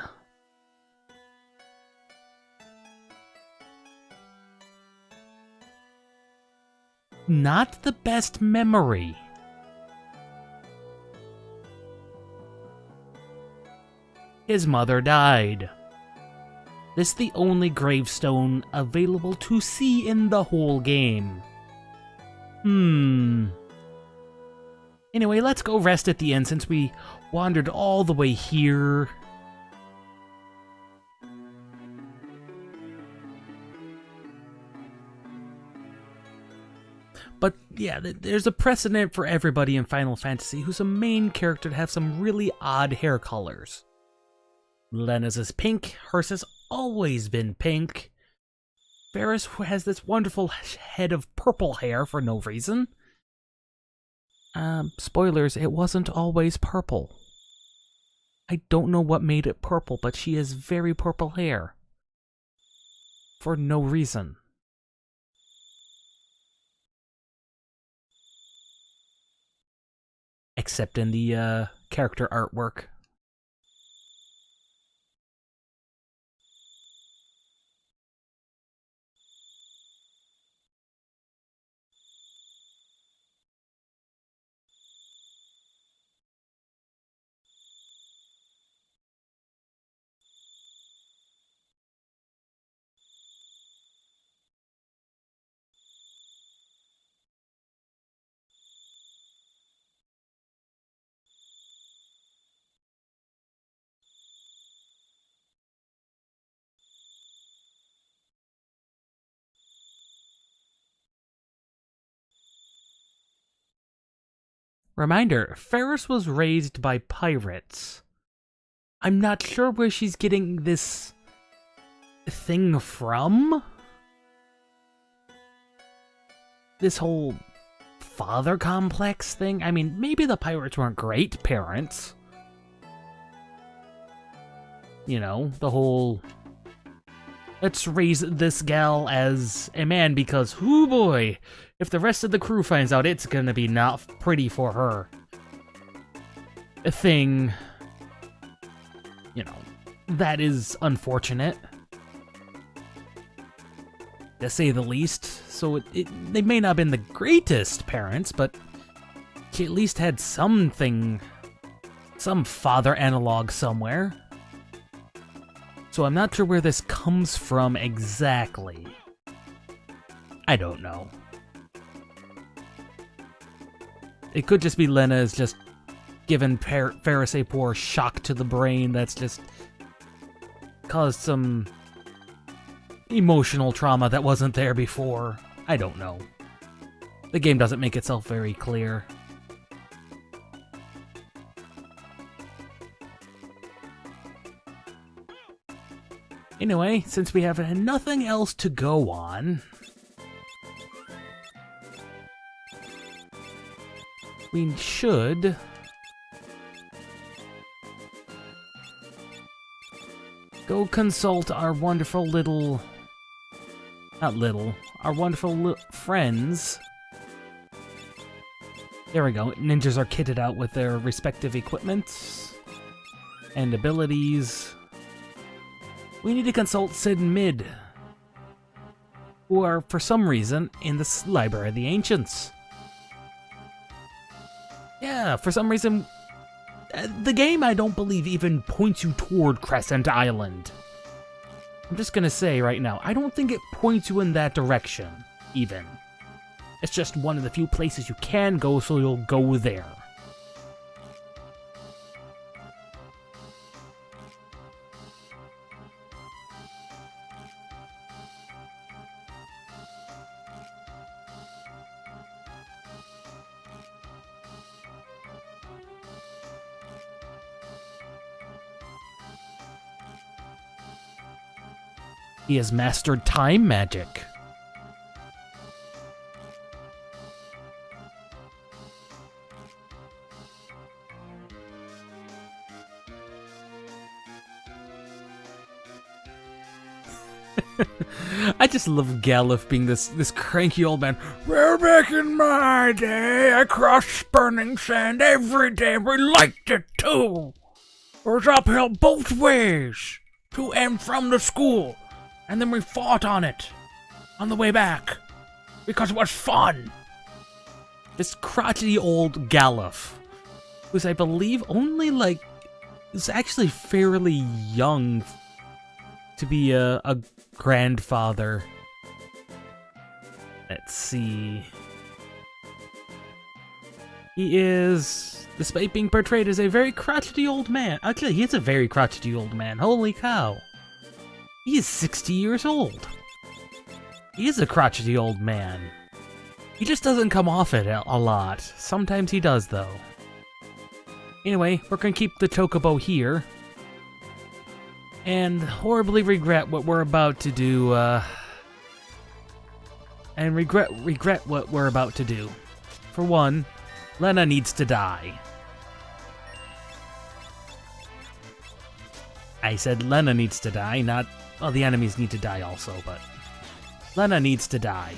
Not the best memory. His mother died. This is the only gravestone available to see in the whole game. Anyway, let's go rest at the end since we wandered all the way here. But yeah, there's a precedent for everybody in Final Fantasy who's a main character to have some really odd hair colors. Lena's is pink, hers has always been pink. Varus has this wonderful head of purple hair for no reason. Spoilers, it wasn't always purple. I don't know what made it purple, but she has very purple hair. For no reason. Except in the character artwork. Reminder, Ferris was raised by pirates. I'm not sure where she's getting this thing from. This whole father complex thing. I mean, maybe the pirates weren't great parents. You know, the whole, let's raise this gal as a man because, hoo boy, if the rest of the crew finds out, it's gonna be not pretty for her. A thing, you know, that is unfortunate, to say the least. So they may not have been the greatest parents, but she at least had something, some father analog somewhere. So I'm not sure where this comes from exactly. I don't know. It could just be Lena is just giving Ferris a poor shock to the brain that's just caused some emotional trauma that wasn't there before. I don't know. The game doesn't make itself very clear. Anyway, since we have nothing else to go on, we should go consult our wonderful little, our wonderful friends. There we go. Ninjas are kitted out with their respective equipment and abilities. We need to consult Sid and Mid, who are, for some reason, in the Library of the Ancients. Yeah, for some reason, the game, I don't believe, even points you toward Crescent Island. I'm just gonna say right now, I don't think it points you in that direction, even. It's just one of the few places you can go, so you'll go there. He has mastered time magic. I just love Galuf being this cranky old man. Well, back in my day, I crossed burning sand every day. We liked it too. It was uphill both ways, to and from the school. And then we fought on it, on the way back, because it was fun. This crotchety old Galuf, who's I believe only is actually fairly young to be a grandfather. Let's see. He is, despite being portrayed as a very crotchety old man. Actually, he is a very crotchety old man. Holy cow. He is 60 years old. He is a crotchety old man. He just doesn't come off it a lot. Sometimes he does, though. Anyway, we're gonna keep the Chocobo here. And horribly regret what we're about to do, and regret what we're about to do. For one, Lena needs to die. I said Lena needs to die, not... Well, the enemies need to die also, but... Lena needs to die.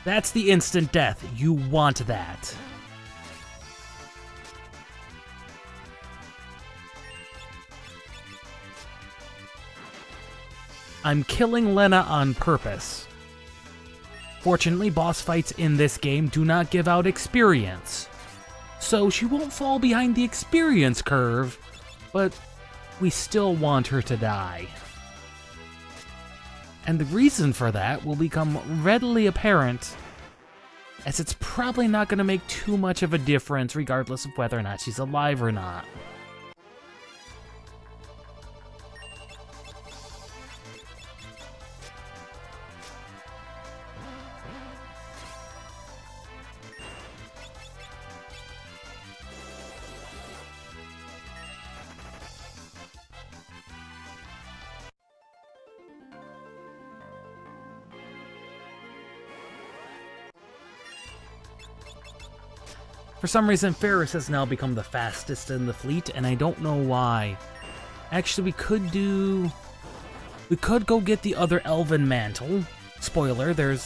That's the instant death. You want that. I'm killing Lena on purpose. Fortunately, boss fights in this game do not give out experience. So she won't fall behind the experience curve, but we still want her to die. And the reason for that will become readily apparent, as it's probably not going to make too much of a difference regardless of whether or not she's alive or not. For some reason, Ferris has now become the fastest in the fleet, and I don't know why. Actually, we could go get the other Elven Mantle. Spoiler, there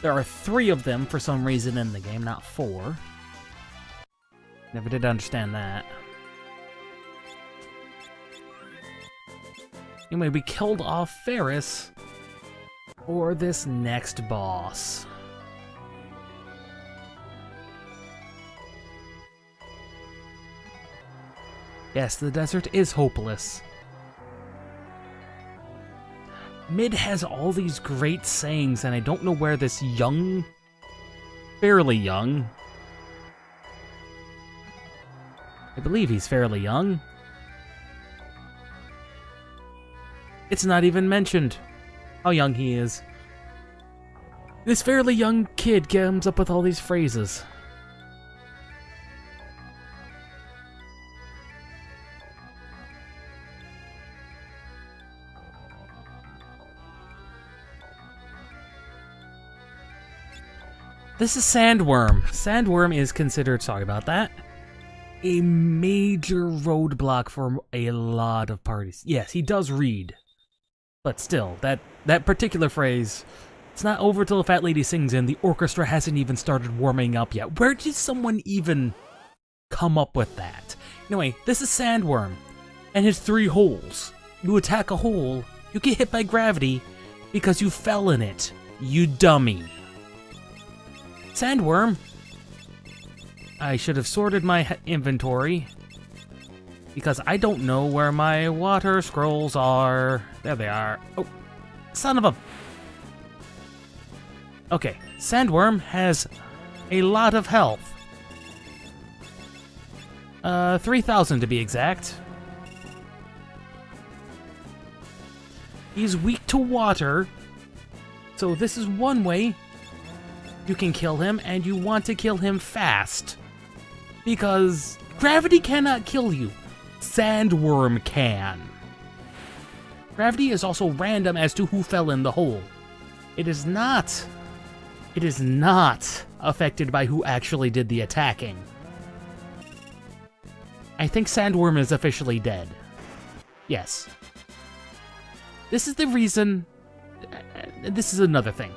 are 3 of them for some reason in the game, not 4. Never did understand that. Anyway, we killed off Ferris for this next boss. Yes, the desert is hopeless. Mid has all these great sayings, and I don't know where this fairly young, I believe he's fairly young. It's not even mentioned how young he is. This fairly young kid comes up with all these phrases. This is Sandworm. Sandworm is considered, sorry about that, a major roadblock for a lot of parties. Yes, he does read. But still, that particular phrase, it's not over till the fat lady sings and the orchestra hasn't even started warming up yet. Where did someone even come up with that? Anyway, this is Sandworm and his 3 holes. You attack a hole, you get hit by gravity because you fell in it, you dummy. Sandworm. I should have sorted my inventory because I don't know where my water scrolls are. There they are. Oh, son of a... Okay, Sandworm has a lot of health. 3,000 to be exact. He's weak to water, so this is one way you can kill him, and you want to kill him fast. Because gravity cannot kill you. Sandworm can. Gravity is also random as to who fell in the hole. It is not affected by who actually did the attacking. I think Sandworm is officially dead. Yes. This is the reason... This is another thing.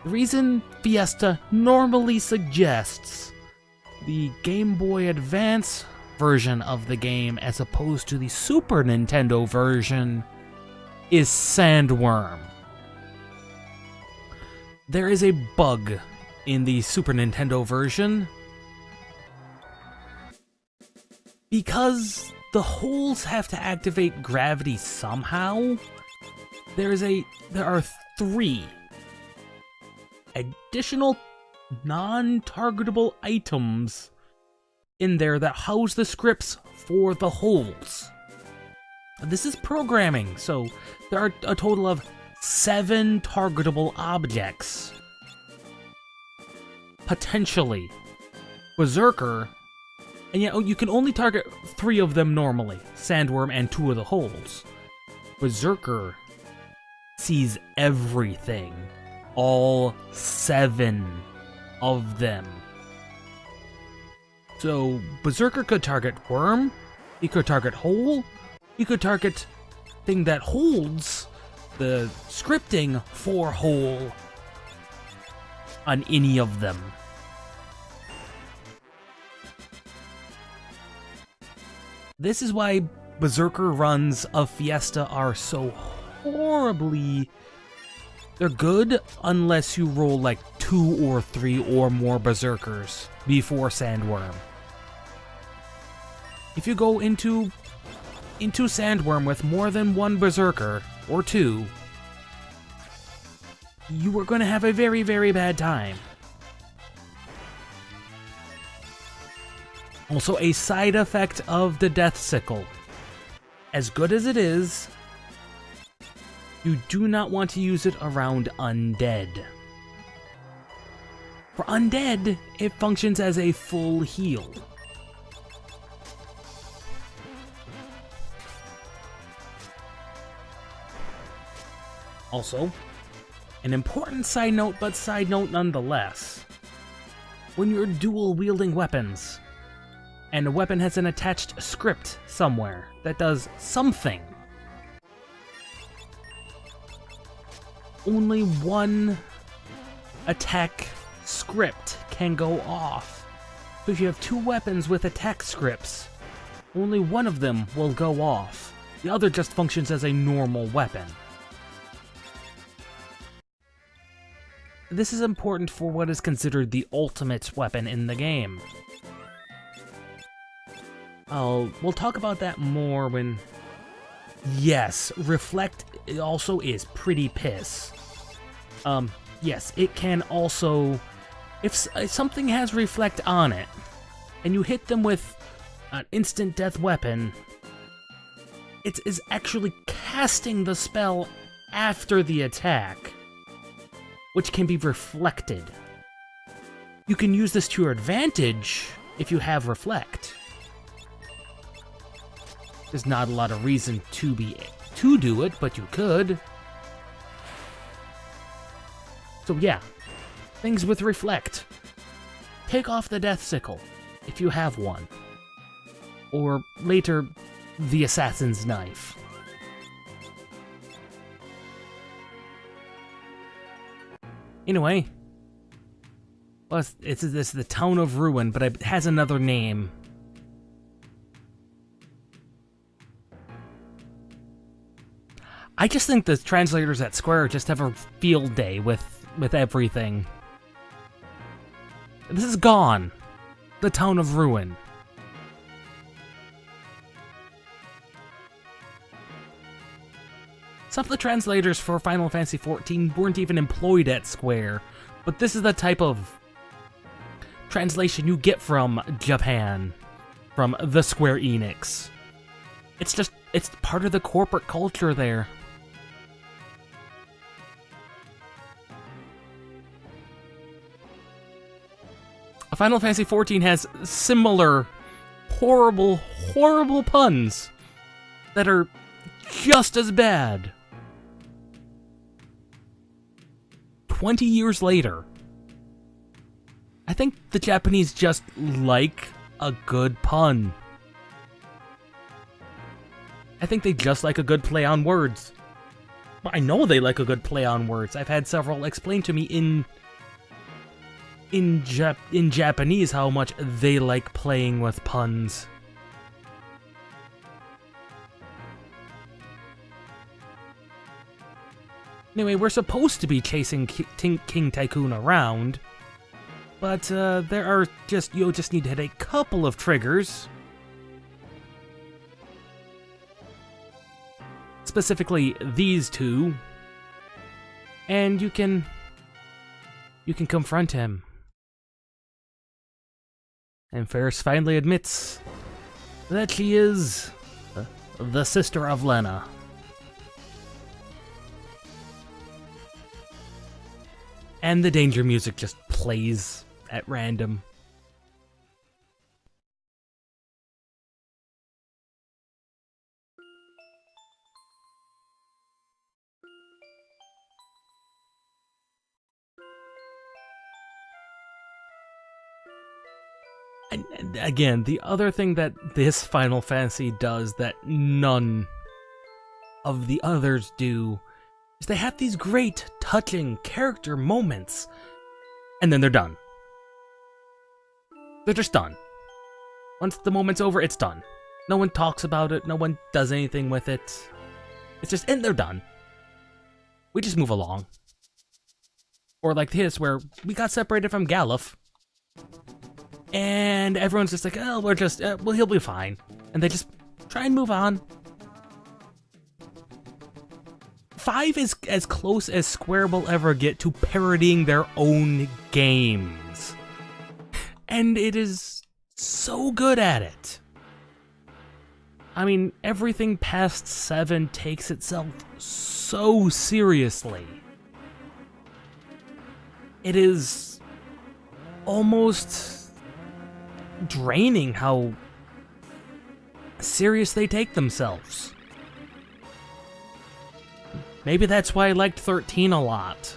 The reason Fiesta normally suggests the Game Boy Advance version of the game as opposed to the Super Nintendo version is Sandworm. There is a bug in the Super Nintendo version because the holes have to activate gravity somehow. There are 3 additional non-targetable items in there that house the scripts for the holes. This is programming, so there are a total of 7 targetable objects. Potentially. Berserker, and yet you can only target 3 of them normally, Sandworm and 2 of the holes. Berserker sees everything. All 7 of them. So, Berserker could target Worm, he could target Hole, he could target thing that holds the scripting for Hole on any of them. This is why Berserker runs of Fiesta are so horribly... They're good unless you roll like 2 or 3 or more Berserkers before Sandworm. If you go into Sandworm with more than 1 Berserker, or 2, you are going to have a very, very bad time. Also, a side effect of the Death Sickle. As good as it is, you do not want to use it around undead. For undead, it functions as a full heal. Also, an important side note, but side note nonetheless. when you're dual-wielding weapons, and a weapon has an attached script somewhere that does something. Only one attack script can go off. So if you have two weapons with attack scripts, only one of them will go off. The other just functions as a normal weapon. This is important for what is considered the ultimate weapon in the game. We'll talk about that more when... Yes, Reflect also is pretty piss. Yes, it can also... If something has Reflect on it, and you hit them with an instant death weapon, it is actually casting the spell after the attack, which can be reflected. You can use this to your advantage if you have Reflect. There's not a lot of reason to do it, but you could. So yeah, things with Reflect. Take off the Death Sickle, if you have one. Or later, the Assassin's Knife. Anyway, well, this is the Town of Ruin, but it has another name. I just think the translators at Square just have a field day with everything. This is gone. The Town of Ruin. Some of the translators for Final Fantasy XIV weren't even employed at Square, but this is the type of translation you get from Japan, from the Square Enix. It's part of the corporate culture there. Final Fantasy XIV has similar horrible, horrible puns that are just as bad. 20 years later, I think the Japanese just like a good pun. I think they just like a good play on words. I know they like a good play on words. I've had several explain to me in Japanese how much they like playing with puns. Anyway, we're supposed to be chasing King Tycoon around, but you'll just need to hit a couple of triggers. Specifically these two, and you can confront him. And Ferris finally admits that she is the sister of Lena. And the danger music just plays at random. And again, the other thing that this Final Fantasy does that none of the others do is they have these great, touching character moments, and then they're done. They're just done. Once the moment's over, it's done. No one talks about it, no one does anything with it. It's just, and they're done. We just move along. Or like this, where we got separated from Galuf, and everyone's just like, oh, we're just, well, he'll be fine. And they just try and move on. 5 is as close as Square will ever get to parodying their own games. And it is so good at it. I mean, everything past 7 takes itself so seriously. It is almost draining how serious they take themselves. Maybe that's why I liked 13 a lot.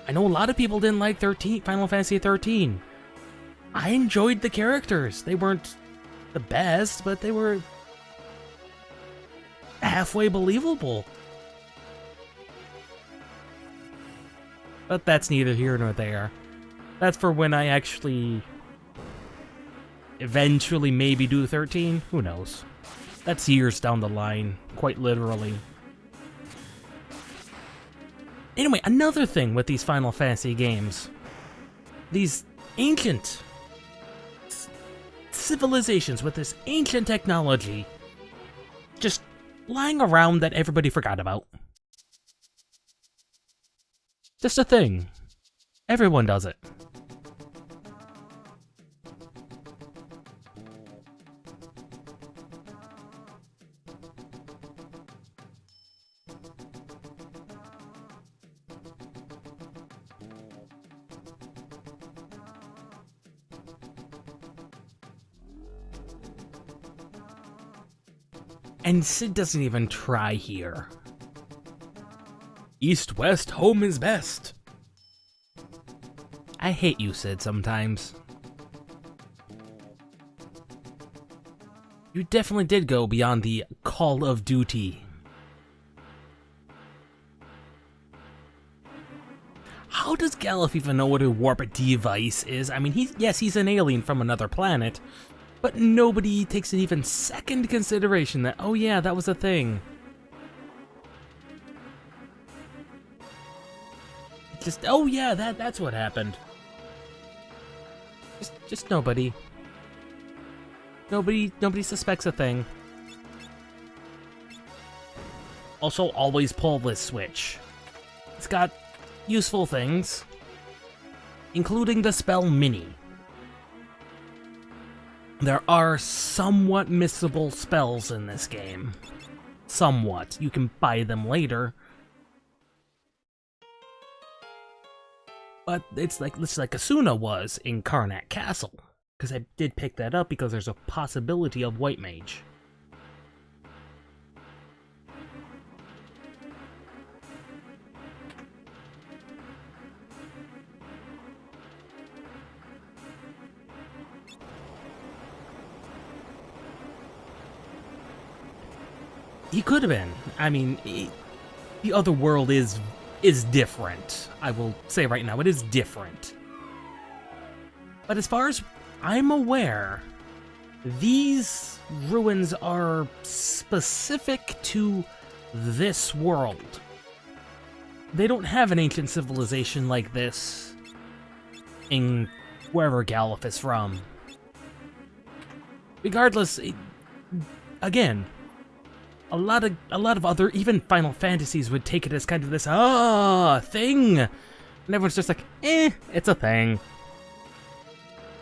I know a lot of people didn't like Final Fantasy 13. I enjoyed the characters. They weren't the best, but they were halfway believable. But that's neither here nor there. That's for when I actually eventually maybe do 13. Who knows? That's years down the line, quite literally. Anyway, another thing with these Final Fantasy games. These ancient civilizations with this ancient technology just lying around that everybody forgot about. Just a thing. Everyone does it. And Sid doesn't even try here. East, west, home is best. I hate you, Sid, sometimes. You definitely did go beyond the Call of Duty. How does Galuf even know what a warp device is? I mean, he's an alien from another planet, but nobody takes an even second consideration that, oh yeah, that was a thing. Just, oh yeah, that's what happened. Just nobody. Nobody suspects a thing. Also, always pull this switch. It's got useful things, including the spell Mini. There are somewhat missable spells in this game. Somewhat. You can buy them later. But it's like Asuna was in Karnak Castle. Because I did pick that up because there's a possibility of White Mage. He could have been. I mean, the other world is different. I will say right now, it is different. But as far as I'm aware, these ruins are specific to this world. They don't have an ancient civilization like this in wherever Galuf is from. Regardless, again, a lot of other, even Final Fantasies would take it as kind of this, thing. And everyone's just like, it's a thing.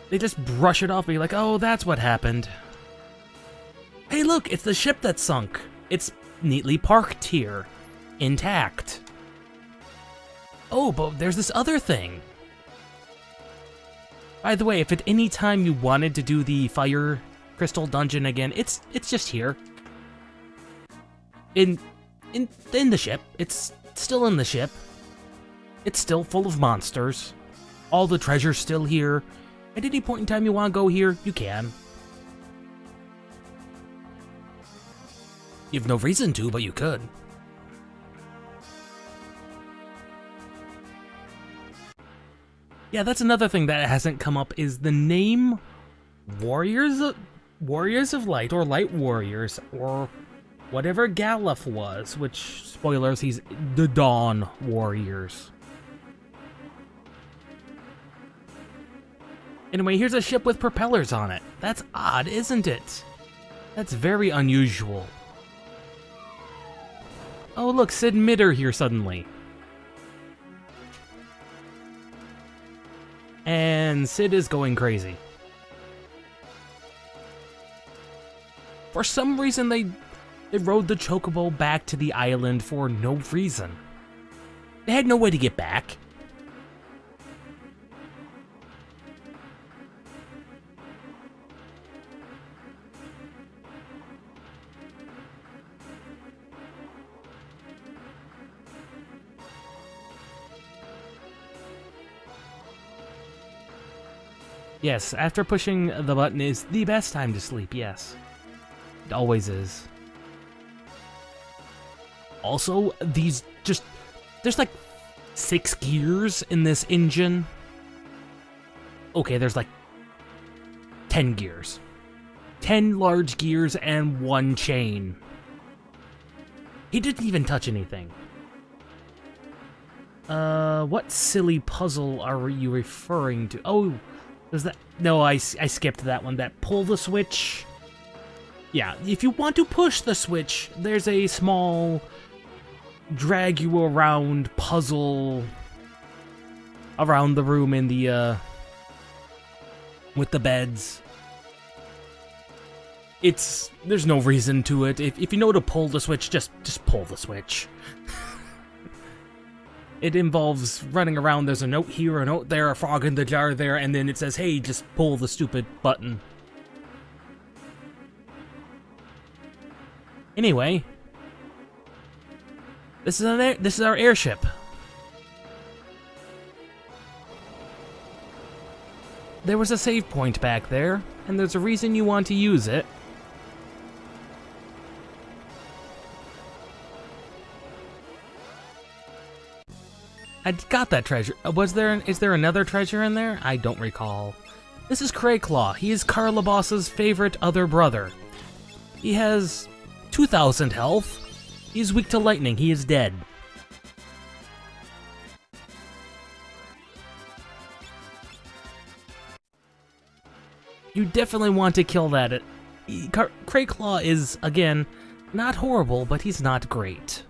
They just brush it off and be like, oh, that's what happened. Hey, look, it's the ship that sunk. It's neatly parked here, intact. Oh, but there's this other thing. By the way, if at any time you wanted to do the Fire Crystal Dungeon again, it's just here. In the ship. It's still in the ship. It's still full of monsters. All the treasure's still here. At any point in time you want to go here, you can. You have no reason to, but you could. Yeah, that's another thing that hasn't come up, is the name Warriors of Light, or Light Warriors, or whatever Galuf was, which, spoilers, he's the Dawn Warriors. Anyway, here's a ship with propellers on it. That's odd, isn't it? That's very unusual. Oh look, Sid Mitter here suddenly. And Sid is going crazy. For some reason, they rode the Chocobo back to the island for no reason. They had no way to get back. Yes, after pushing the button is the best time to sleep, yes. It always is. Also, there's like 6 gears in this engine. Okay, there's like 10 gears. 10 large gears and 1 chain. He didn't even touch anything. What silly puzzle are you referring to? Oh, is that... No, I skipped that one. That pull the switch. Yeah, if you want to push the switch, there's a small drag you around puzzle around the room in the, with the beds. There's no reason to it. If you know to pull the switch, just pull the switch. It involves running around, there's a note here, a note there, a frog in the jar there, and then it says, hey, just pull the stupid button. Anyway, this is our airship. There was a save point back there, and there's a reason you want to use it. I got that treasure. Is there another treasure in there? I don't recall. This is Crayclaw. He is Carla Boss's favorite other brother. He has 2,000 health. He is weak to lightning. He is dead. You definitely want to kill that. Crayclaw is, again, not horrible, but he's not great.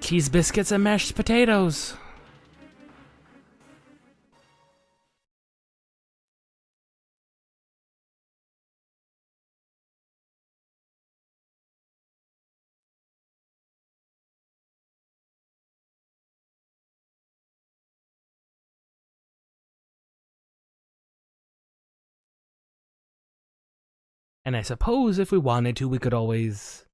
Cheese biscuits and mashed potatoes. And I suppose if we wanted to, we could always...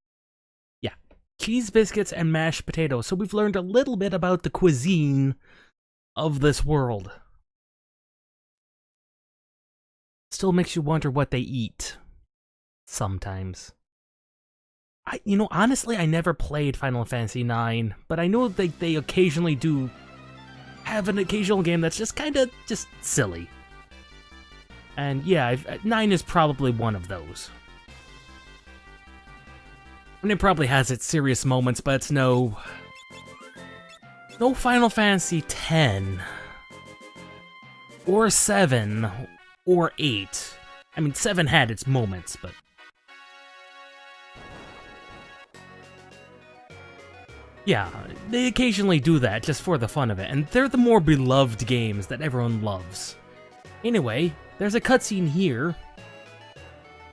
Yeah. Cheese biscuits and mashed potatoes. So we've learned a little bit about the cuisine of this world. Still makes you wonder what they eat. Sometimes. Honestly, I never played Final Fantasy IX, but I know they occasionally do have an occasional game that's just kind of just silly. And yeah, 9 is probably one of those. And it probably has its serious moments, but it's no Final Fantasy X, or 7, or 8. I mean, 7 had its moments, but... Yeah, they occasionally do that just for the fun of it, and they're the more beloved games that everyone loves. Anyway, there's a cutscene here.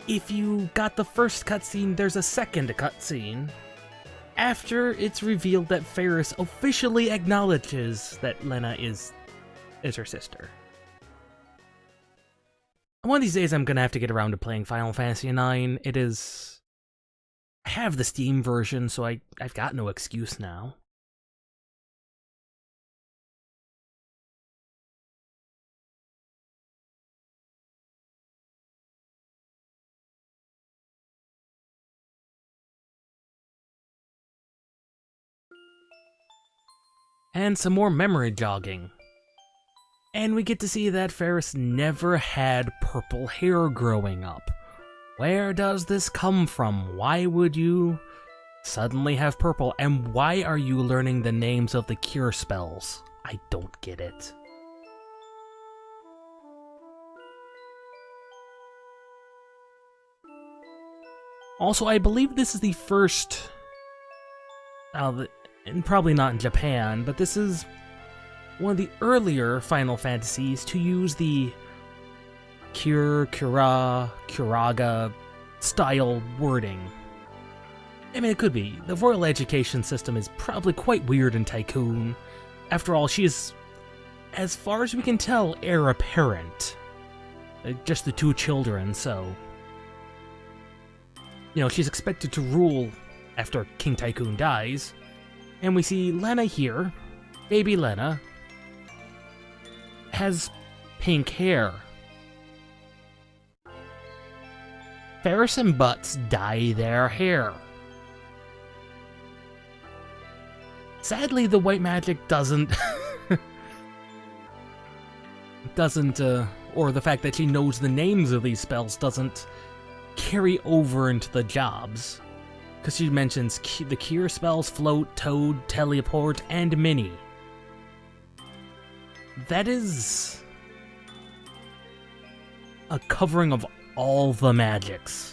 If you got the first cutscene, there's a second cutscene. After it's revealed that Ferris officially acknowledges that Lena is her sister. One of these days I'm gonna have to get around to playing Final Fantasy IX. I have the Steam version, so I've got no excuse now. And some more memory jogging. And we get to see that Ferris never had purple hair growing up. Where does this come from? Why would you suddenly have purple? And why are you learning the names of the cure spells? I don't get it. Also, I believe this is the first... and probably not in Japan, but this is one of the earlier Final Fantasies to use the Cura, Curaga style wording. I mean, it could be. The royal education system is probably quite weird in Tycoon. After all, she is, as far as we can tell, heir apparent. Just the 2 children, so... she's expected to rule after King Tycoon dies. And we see Lena here, baby Lena, has pink hair. Ferris and Butts dye their hair. Sadly, the white magic doesn't... or the fact that she knows the names of these spells doesn't carry over into the jobs. Because she mentions the cure spells Float, Toad, Teleport, and Mini. That is a covering of all the magics.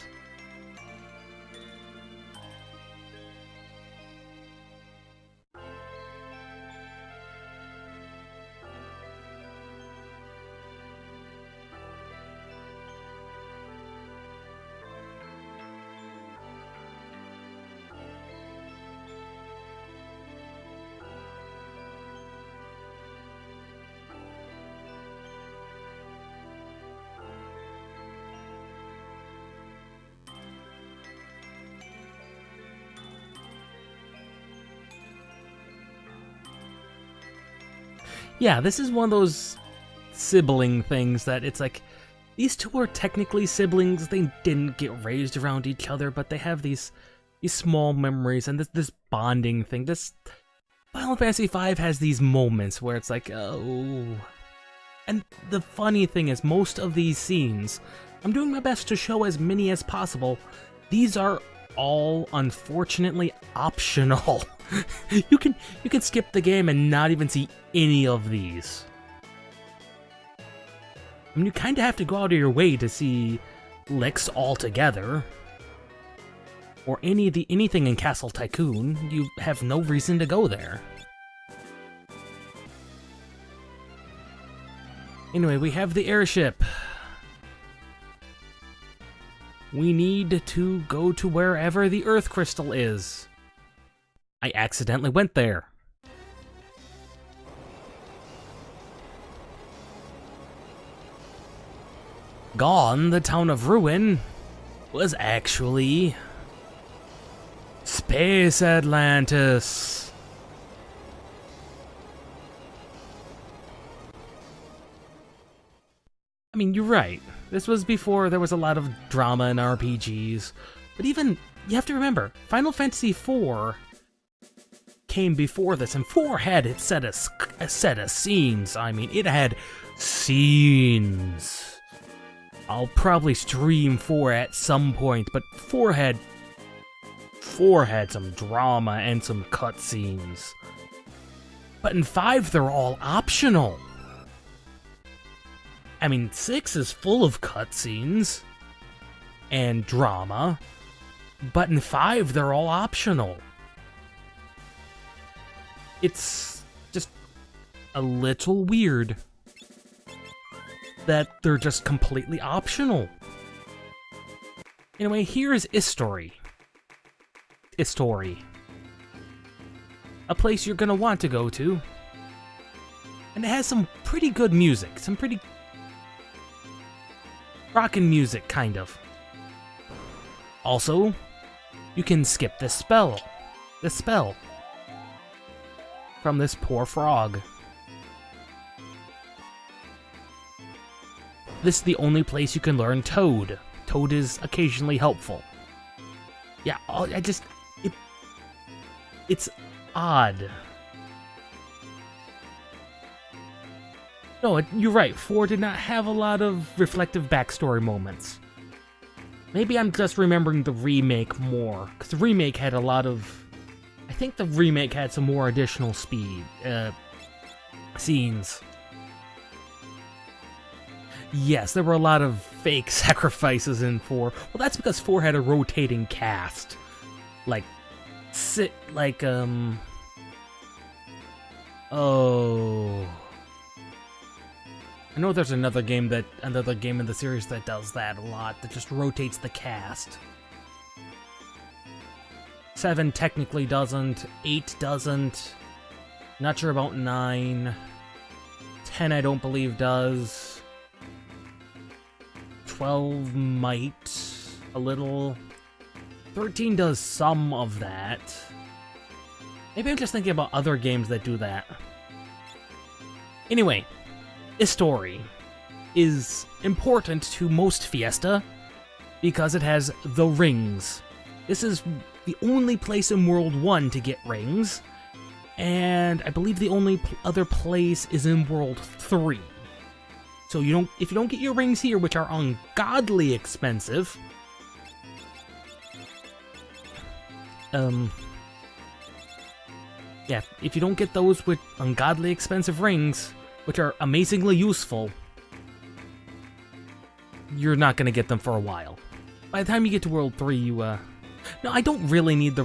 Yeah, this is one of those sibling things that it's like, these two are technically siblings. They didn't get raised around each other, but they have these small memories and this bonding thing. This Final Fantasy V has these moments where it's like, oh. And the funny thing is, most of these scenes, I'm doing my best to show as many as possible. These are all unfortunately optional. You can skip the game and not even see any of these. I mean, you kind of have to go out of your way to see licks altogether, or anything in Castle Tycoon. You have no reason to go there. Anyway, we have the airship. We need to go to wherever the Earth Crystal is. I accidentally went there. Gone, the town of Ruin, was actually Space Atlantis. I mean, you're right. This was before there was a lot of drama in RPGs. But even, you have to remember, Final Fantasy IV came before this, and 4 had a set of scenes. I mean, it had scenes. I'll probably stream 4 at some point, but 4 had some drama and some cutscenes. But in 5, they're all optional. I mean, 6 is full of cutscenes and drama, but in 5, they're all optional. It's just a little weird that they're just completely optional. Anyway, here's Istory. A place you're gonna want to go to. And it has some pretty good music, some pretty rockin' music, kind of. Also, you can skip this spell. From this poor frog. This is the only place you can learn Toad. Toad is occasionally helpful. Yeah, it's odd. No, you're right, 4 did not have a lot of reflective backstory moments. Maybe I'm just remembering the remake more, because the remake had a lot of... I think the remake had some more additional scenes. Yes, there were a lot of fake sacrifices in 4. Well, that's because 4 had a rotating cast. Oh... I know there's another game in the series that does that a lot, that just rotates the cast. 7 technically doesn't, 8 doesn't, not sure about 9, 10 I don't believe does, 12 might, a little, 13 does some of that. Maybe I'm just thinking about other games that do that. Anyway, this story is important to most Fiesta because it has the rings. This is the only place in World 1 to get rings, and I believe the only other place is in World 3. So if you don't get your rings here, which are ungodly expensive, yeah, if you don't get those with ungodly expensive rings, which are amazingly useful, you're not gonna get them for a while. By the time you get to World 3, no, I don't really need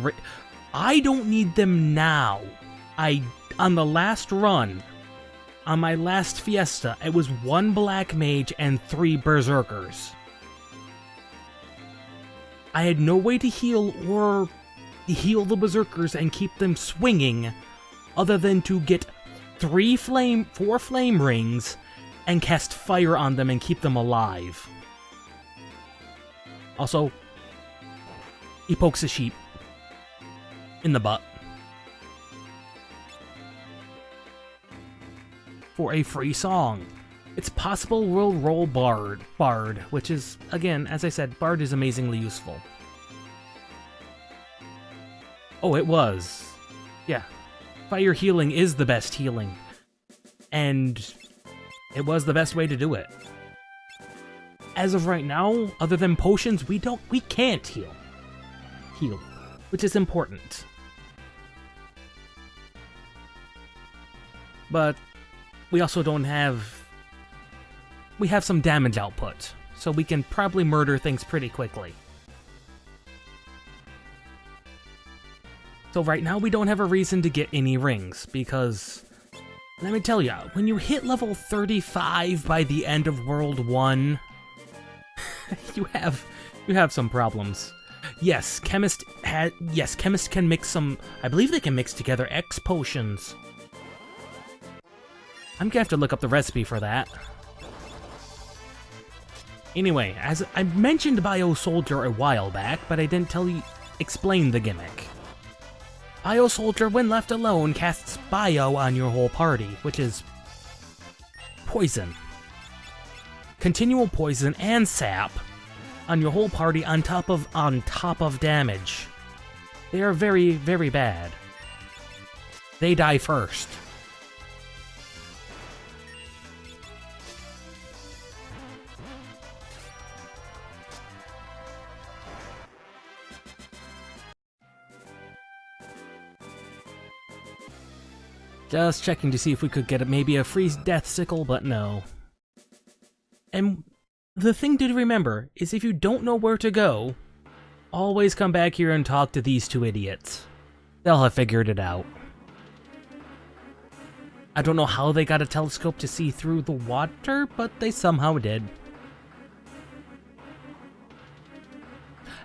I don't need them now. On the last run, on my last Fiesta, it was 1 Black Mage and 3 Berserkers. I had no way to heal the Berserkers and keep them swinging, other than to get 4 flame rings and cast fire on them and keep them alive. Also, he pokes a sheep in the butt for a free song. It's possible we'll roll Bard, which is, again, as I said, Bard is amazingly useful. Oh, it was. Yeah. Fire healing is the best healing. And it was the best way to do it. As of right now, other than potions, we can't heal, which is important. But we also we have some damage output, so we can probably murder things pretty quickly. So right now we don't have a reason to get any rings, because, let me tell you, when you hit level 35 by the end of World 1, you have some problems. Yes, Chemist can mix some, I believe they can mix together X potions. I'm gonna have to look up the recipe for that. Anyway, as I mentioned Bio Soldier a while back, but I didn't explain the gimmick. Bio Soldier, when left alone, casts Bio on your whole party, which is poison. Continual poison and sap on your whole party on top of damage. They are very, very bad. They die first. Just checking to see if we could get maybe a free death sickle, but no. And the thing to remember is if you don't know where to go, always come back here and talk to these 2 idiots. They'll have figured it out. I don't know how they got a telescope to see through the water, but they somehow did.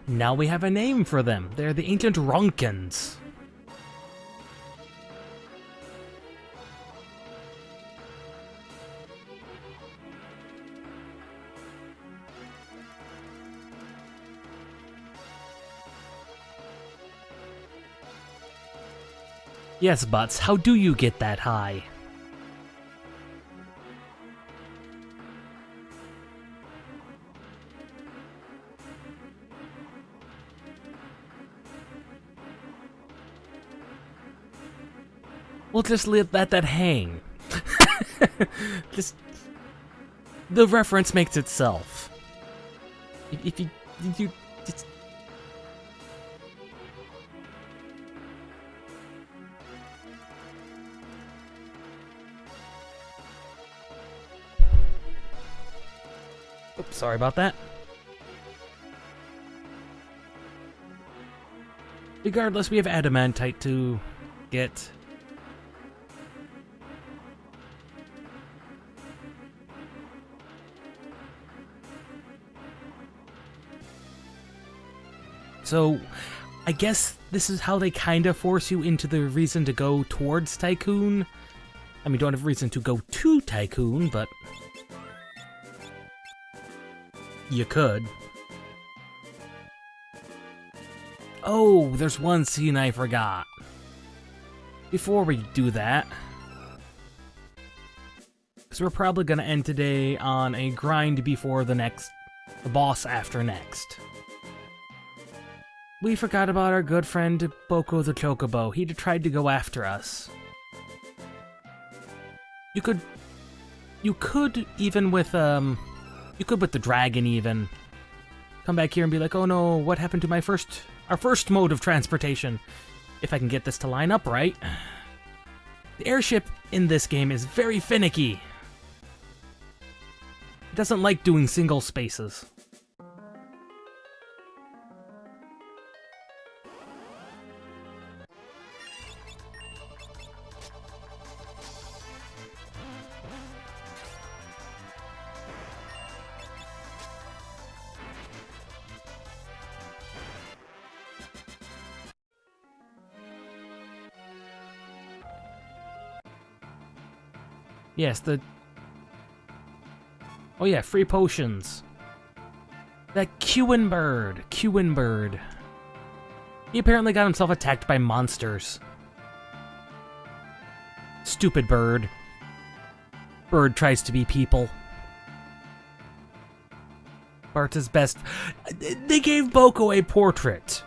Now we have a name for them. They're the Ancient Ronkins. Yes, Butts, how do you get that high? We'll just let that hang. Just the reference makes itself. If you just. Oops, sorry about that. Regardless, we have adamantite to get. So, I guess this is how they kind of force you into the reason to go towards Tycoon. I mean, don't have reason to go to Tycoon, but you could. Oh, there's one scene I forgot. Before we do that, because we're probably going to end today on a grind before the boss after next. We forgot about our good friend Boko the Chocobo. He tried to go after us. You could even with with the dragon even come back here and be like, oh no, what happened to our first mode of transportation? If I can get this to line up right. The airship in this game is very finicky. It doesn't like doing single spaces. Yes, oh yeah, free potions. That Qin bird. He apparently got himself attacked by monsters. Stupid bird. Bird tries to be people. Barta's best. They gave Boko a portrait.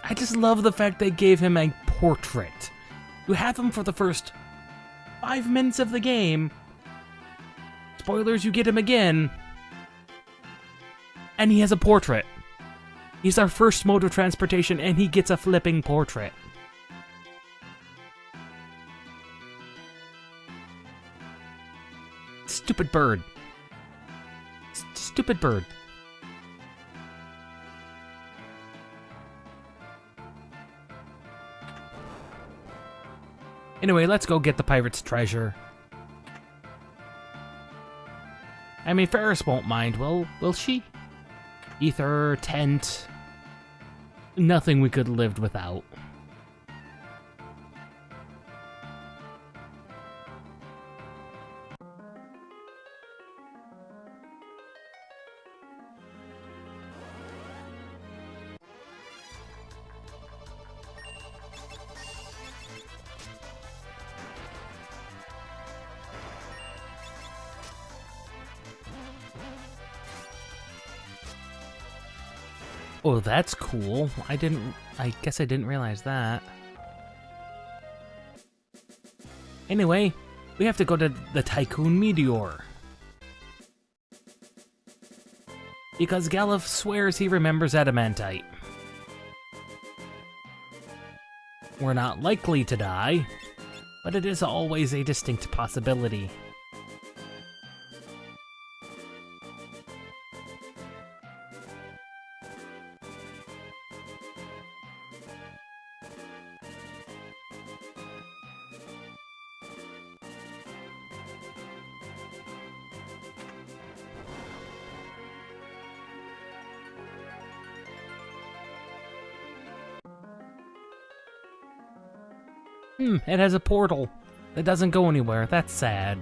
I just love the fact they gave him a portrait. You have him for the first 5 minutes of the game. Spoilers, you get him again. And he has a portrait. He's our first mode of transportation, and he gets a flipping portrait. Stupid bird. Stupid bird. Anyway, let's go get the pirate's treasure. I mean, Ferris won't mind, will she? Ether, tent... Nothing we could have lived without. Oh, that's cool. I guess I didn't realize that. Anyway, we have to go to the Tycoon Meteor. Because Galuf swears he remembers Adamantite. We're not likely to die, but it is always a distinct possibility. It has a portal that doesn't go anywhere. That's sad.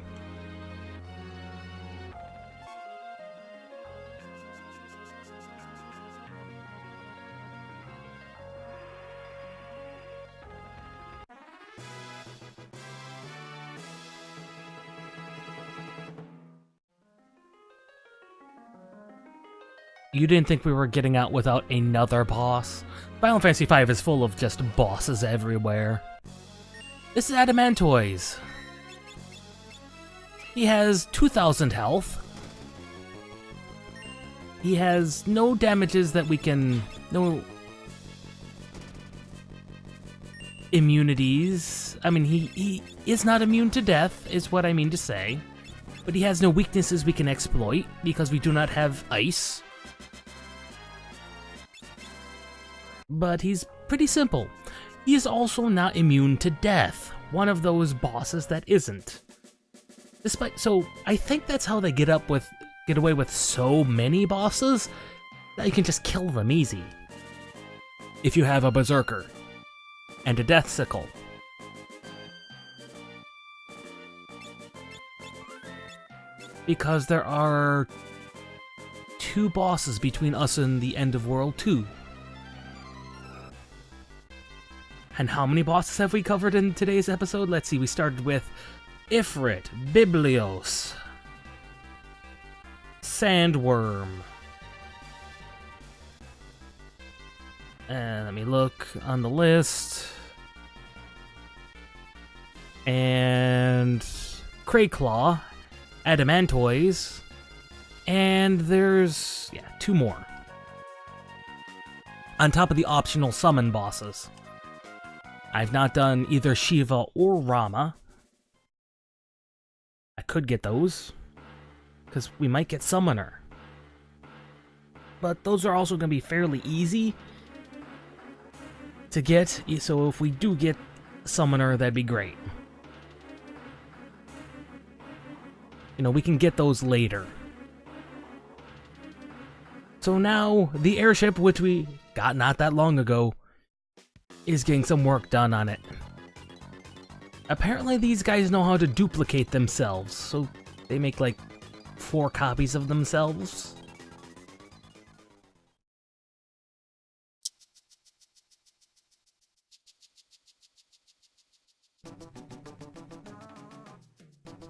You didn't think we were getting out without another boss? Final Fantasy V is full of just bosses everywhere. This is Adamantoise. He has 2,000 health. He has no damages that we can... no immunities. I mean, he is not immune to death, is what I mean to say. But he has no weaknesses we can exploit, because we do not have ice. But he's pretty simple. He is also not immune to death, one of those bosses that isn't. So I think that's how they get away with so many bosses, that you can just kill them easy. If you have a Berserker and a Death Sickle. Because there are 2 bosses between us and the end of World 2. And how many bosses have we covered in today's episode? Let's see, we started with Ifrit, Biblios, Sandworm. And let me look on the list. And Crayclaw, Adamantoise, and there's, 2 more. On top of the optional summon bosses. I've not done either Shiva or Rama. I could get those, because we might get Summoner. But those are also going to be fairly easy to get, so if we do get Summoner, that'd be great. You know, we can get those later. So now, the airship, which we got not that long ago, is getting some work done on it. Apparently these guys know how to duplicate themselves, so they make like 4 copies of themselves.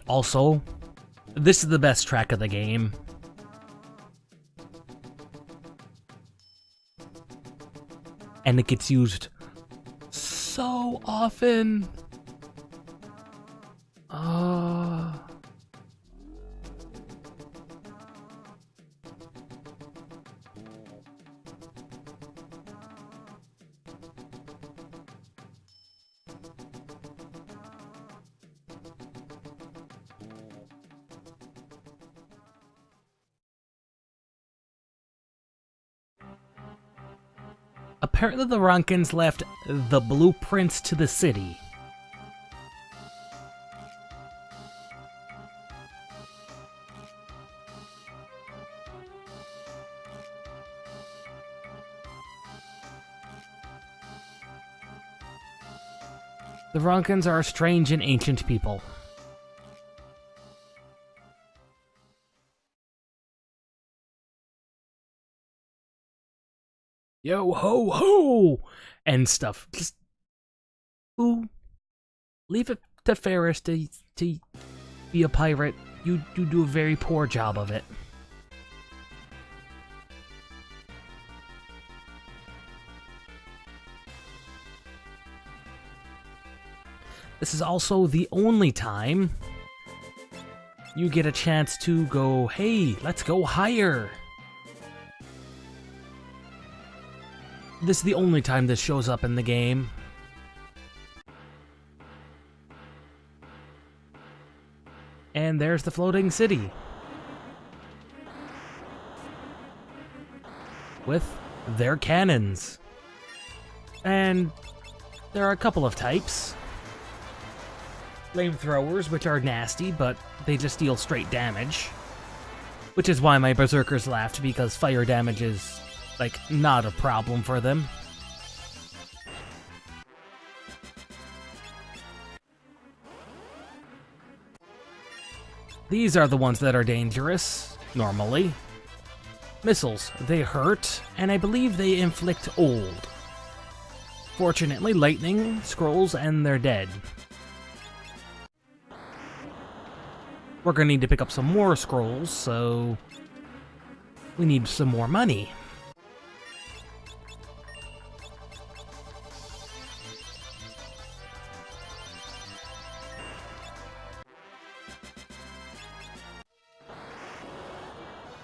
Also, this is the best track of the game. And it gets used so often. Apparently the Ronkins left the blueprints to the city. The Ronkins are a strange and ancient people. Yo ho ho! And stuff. Just, ooh, leave it to Ferris to be a pirate. You do a very poor job of it. This is also the only time you get a chance to go, hey, let's go higher. This is the only time this shows up in the game. And there's the floating city. With their cannons. And there are a couple of types. Flamethrowers, which are nasty, but they just deal straight damage. Which is why my berserkers laughed, because fire damage is, like, not a problem for them. These are the ones that are dangerous, normally. Missiles, they hurt, and I believe they inflict old. Fortunately, lightning, scrolls, and they're dead. We're gonna need to pick up some more scrolls, so we need some more money.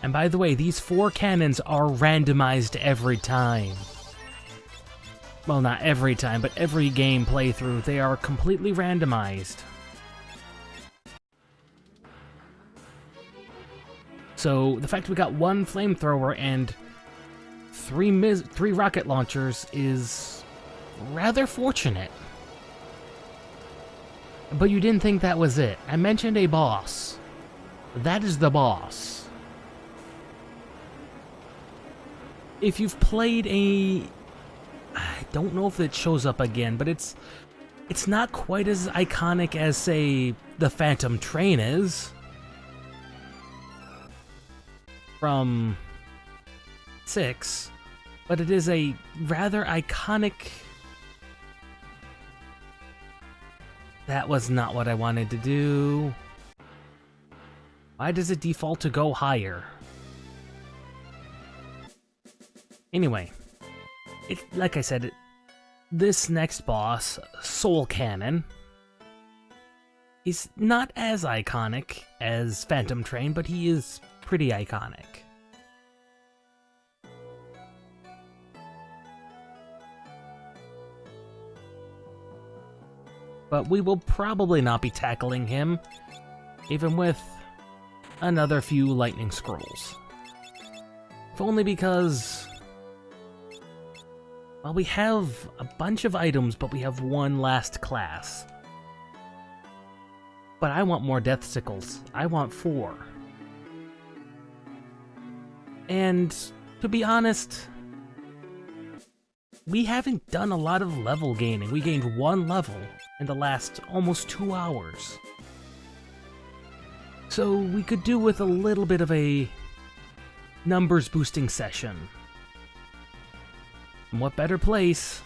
And by the way, these 4 cannons are randomized every time. Well, not every time, but every game playthrough, they are completely randomized. So, the fact we got 1 flamethrower and 3 rocket launchers is rather fortunate. But you didn't think that was it. I mentioned a boss. That is the boss. If you've played I don't know if it shows up again, but it's not quite as iconic as, say, the Phantom Train is. From 6, but it is a rather iconic... That was not what I wanted to do. Why does it default to go higher? Anyway, like I said, this next boss, Soul Cannon, he's not as iconic as Phantom Train, but he is pretty iconic. But we will probably not be tackling him, even with another few lightning scrolls. If only because... well, we have a bunch of items, but we have one last class. But I want more death sickles. I want 4. And to be honest, we haven't done a lot of level gaining. We gained 1 level in the last almost 2 hours. So we could do with a little bit of a numbers boosting session. And what better place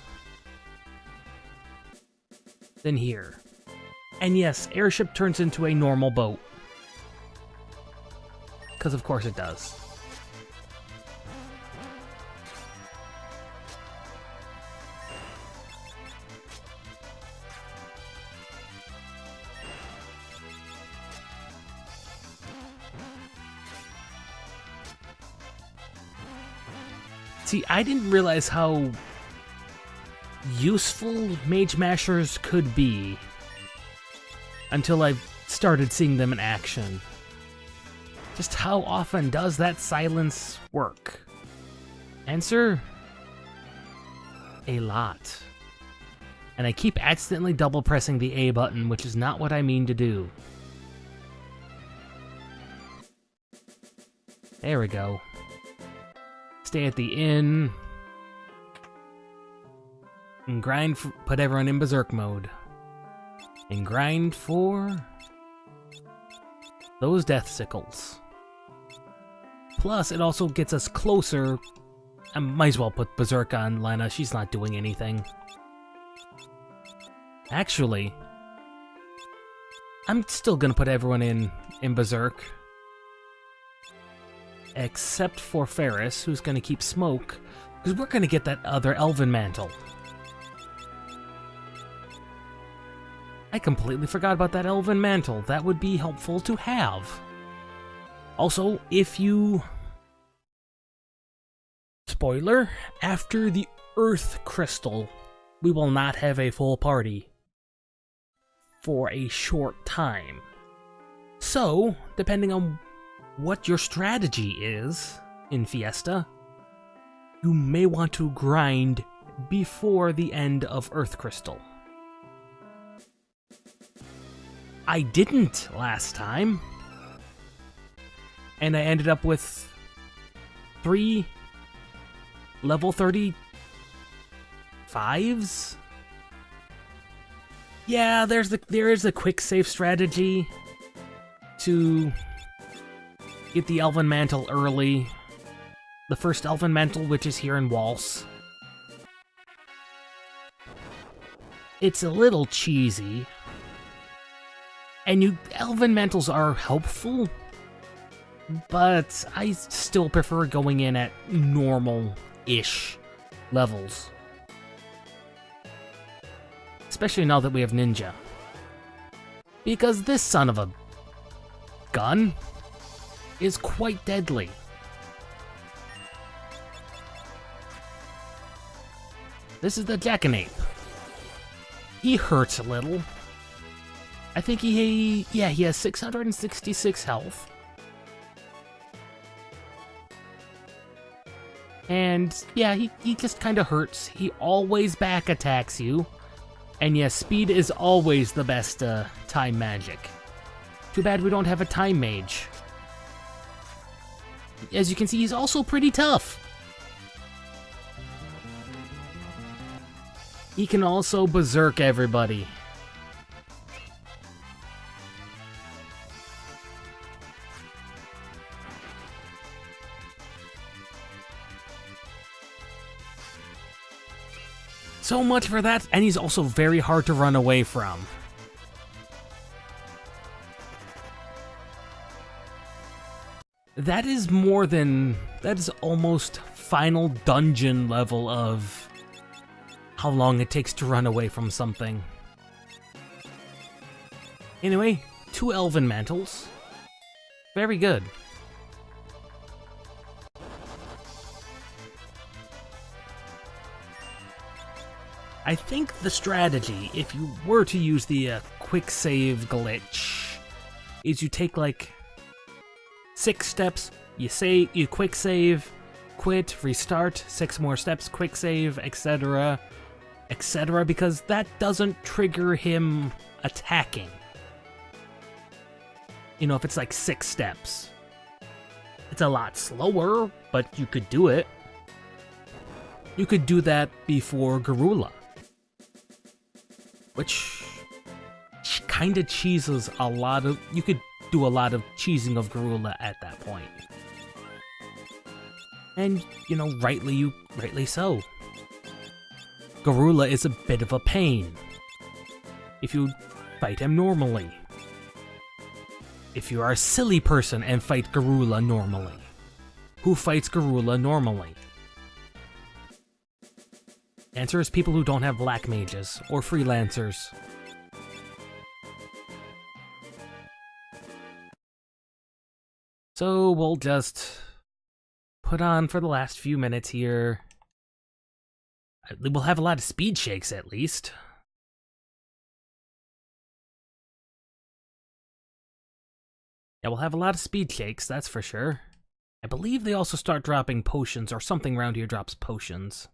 than here? And yes, airship turns into a normal boat. Because of course it does. See, I didn't realize how useful Mage Mashers could be until I started seeing them in action. Just how often does that silence work? Answer: a lot. And I keep accidentally double pressing the A button, which is not what I mean to do. There we go. Stay at the inn. And grind for, put everyone in berserk mode. And grind for those death sickles. Plus, it also gets us closer. I might as well put berserk on Lena. She's not doing anything. Actually, I'm still gonna put everyone in berserk. Except for Ferris, who's gonna keep smoke, because we're gonna get that other Elven Mantle. I completely forgot about that Elven Mantle. That would be helpful to have. Also, if you... spoiler, after the Earth Crystal, we will not have a full party for a short time. So, depending on what your strategy is in Fiesta, you may want to grind before the end of Earth Crystal. I didn't last time, and I ended up with 3 level 35s? Yeah, there is a quick save strategy to get the Elven Mantle early. The first Elven Mantle, which is here in Waltz. It's a little cheesy. And Elven Mantles are helpful, but I still prefer going in at normal-ish levels. Especially now that we have Ninja. Because this son of a gun is quite deadly. This is the Jackanape. He hurts a little. I think he has 666 health. And yeah, he just kind of hurts. He always back attacks you. And yes, speed is always the best time magic. Too bad we don't have a time mage. As you can see, he's also pretty tough. He can also berserk everybody. So much for that, and he's also very hard to run away from. That is almost final dungeon level of how long it takes to run away from something. Anyway, 2 elven mantles. Very good. I think the strategy, if you were to use the quick save glitch, is you take like 6 steps, you quick save, quit, restart, 6 more steps, quick save, etc., etc., because that doesn't trigger him attacking. You know, if it's like 6 steps. It's a lot slower, but you could do it. You could do that before Garula, which kind of cheeses a lot of... You could do a lot of cheesing of Garula at that point. And, you know, rightly so. Garula is a bit of a pain if you fight him normally. If you are a silly person and fight Garula normally. Who fights Garula normally? Answer is people who don't have black mages or freelancers. So we'll just put on for the last few minutes here. We'll have a lot of speed shakes at least. Yeah, we'll have a lot of speed shakes, that's for sure. I believe they also start dropping potions, or something around here drops potions.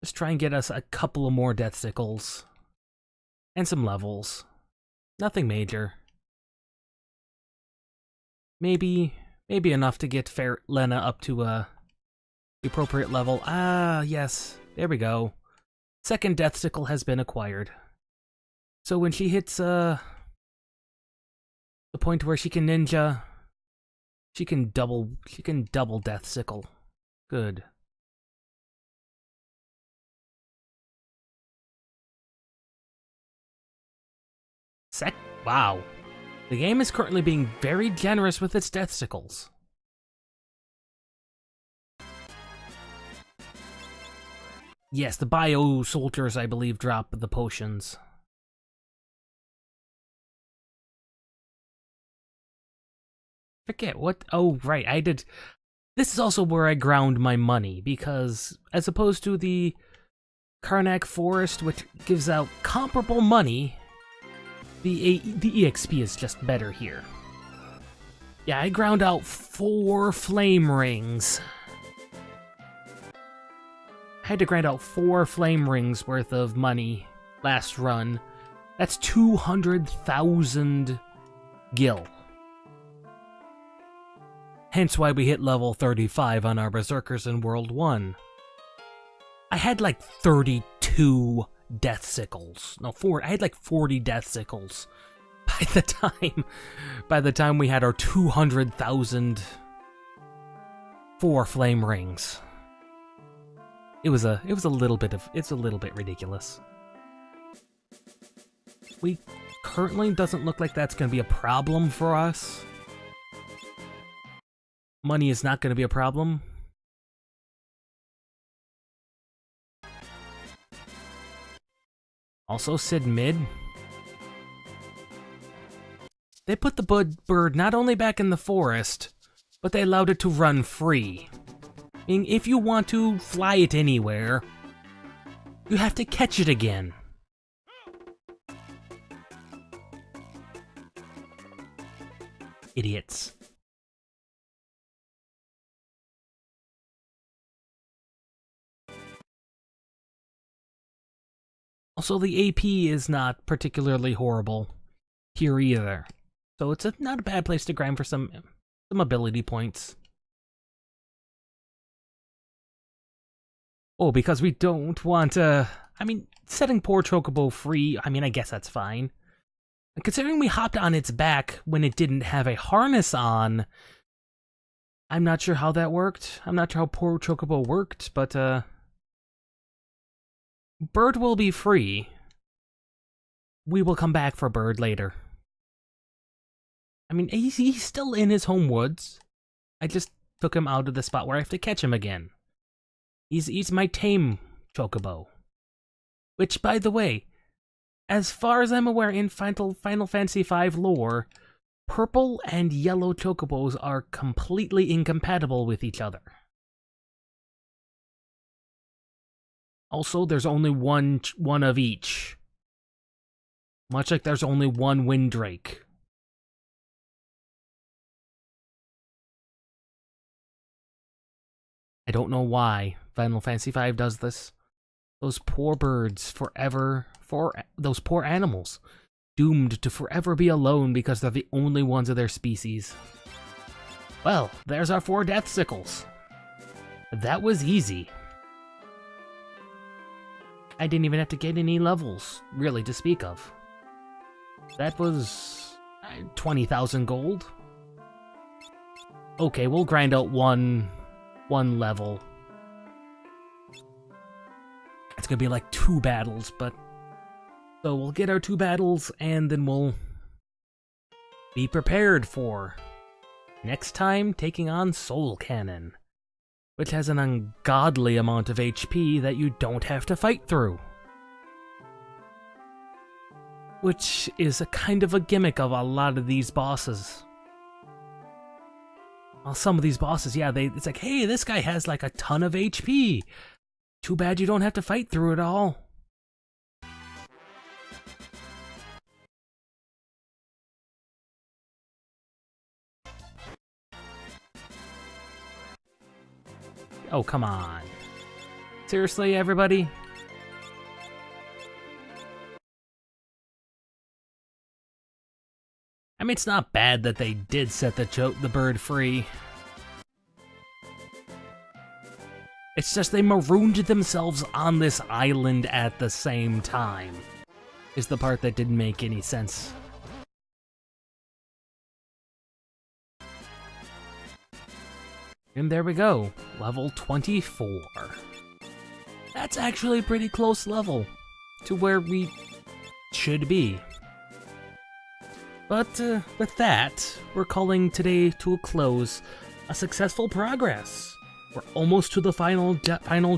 Just try and get us a couple of more death sickles. And some levels. Nothing major. Maybe enough to get Lena up to the appropriate level. Ah, yes. There we go. Second death sickle has been acquired. So when she hits the point where she can ninja, she can double death sickle. Good. Wow. The game is currently being very generous with its death sickles. Yes, the bio soldiers, I believe, drop the potions. Forget what? Oh, right, I did. This is also where I ground my money, because as opposed to the Karnak Forest, which gives out comparable money, the EXP is just better here. Yeah, I ground out 4 flame rings. I had to grind out 4 flame rings worth of money last run. That's 200,000 gil. Hence why we hit level 35 on our Berserkers in World 1. I had like 32 death sickles. No, I had like 40 death sickles by the time we had our 200,000 4 flame rings. It's a little bit ridiculous. We currently doesn't look like that's going to be a problem for us. Money is not going to be a problem. Also, Sid Mid. They put the bird not only back in the forest, but they allowed it to run free. Meaning, if you want to fly it anywhere, you have to catch it again. Idiots. Also, the AP is not particularly horrible here either. So it's not a bad place to grind for some ability points. Oh, because we don't want to... I mean, setting poor Chocobo free, I mean, I guess that's fine. And considering we hopped on its back when it didn't have a harness on, I'm not sure how that worked. I'm not sure how poor Chocobo worked, but Bird will be free. We will come back for Bird later. I mean, he's still in his home woods. I just took him out of the spot where I have to catch him again. He's my tame Chocobo. Which, by the way, as far as I'm aware in Final Fantasy V lore, purple and yellow Chocobos are completely incompatible with each other. Also, there's only one of each. Much like there's only one Windrake. I don't know why Final Fantasy V does this. Those poor birds those poor animals, doomed to forever be alone because they're the only ones of their species. Well, there's our 4 death sickles. That was easy. I didn't even have to get any levels, really, to speak of. That was 20,000 gold. Okay, we'll grind out one level. It's gonna be like 2 battles, but so we'll get our 2 battles and then we'll be prepared for next time taking on Soul Cannon, which has an ungodly amount of HP that you don't have to fight through. Which is a kind of a gimmick of a lot of these bosses. Well, some of these bosses, yeah, it's like, hey, this guy has like a ton of HP. Too bad you don't have to fight through it all. Oh, come on. Seriously, everybody? I mean, it's not bad that they did set the bird free. It's just they marooned themselves on this island at the same time, is the part that didn't make any sense. And there we go, level 24. That's actually a pretty close level to where we should be. But with that, we're calling today to a close. A successful progress. We're almost to the final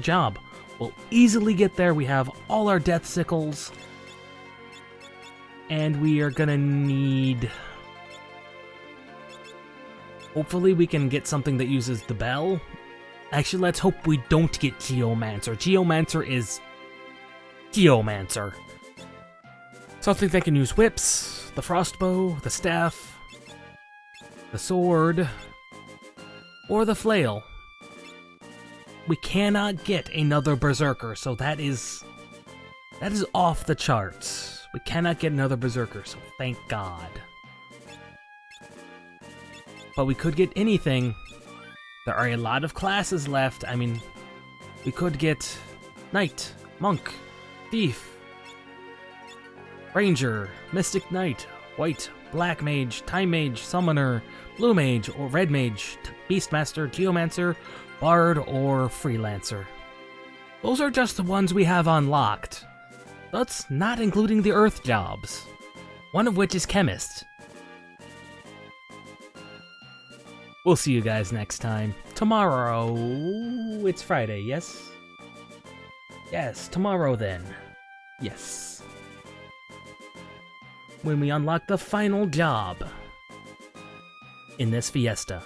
job. We'll easily get there. We have all our death sickles. And we are gonna need... Hopefully we can get something that uses the bell. Actually, let's hope we don't get Geomancer. Geomancer is... Geomancer. Something that can use whips, the frostbow, the staff, the sword, or the flail. We cannot get another Berserker, so that is off the charts. We cannot get another Berserker, so thank God. But we could get anything. There are a lot of classes left. I mean, we could get Knight, Monk, Thief, Ranger, Mystic Knight, White, Black Mage, Time Mage, Summoner, Blue Mage, or Red Mage, Beastmaster, Geomancer, Bard, or Freelancer. Those are just the ones we have unlocked. That's not including the Earth jobs, one of which is Chemist. We'll see you guys next time. Tomorrow... It's Friday, yes? Yes, tomorrow then. Yes. When we unlock the final job in this Fiesta.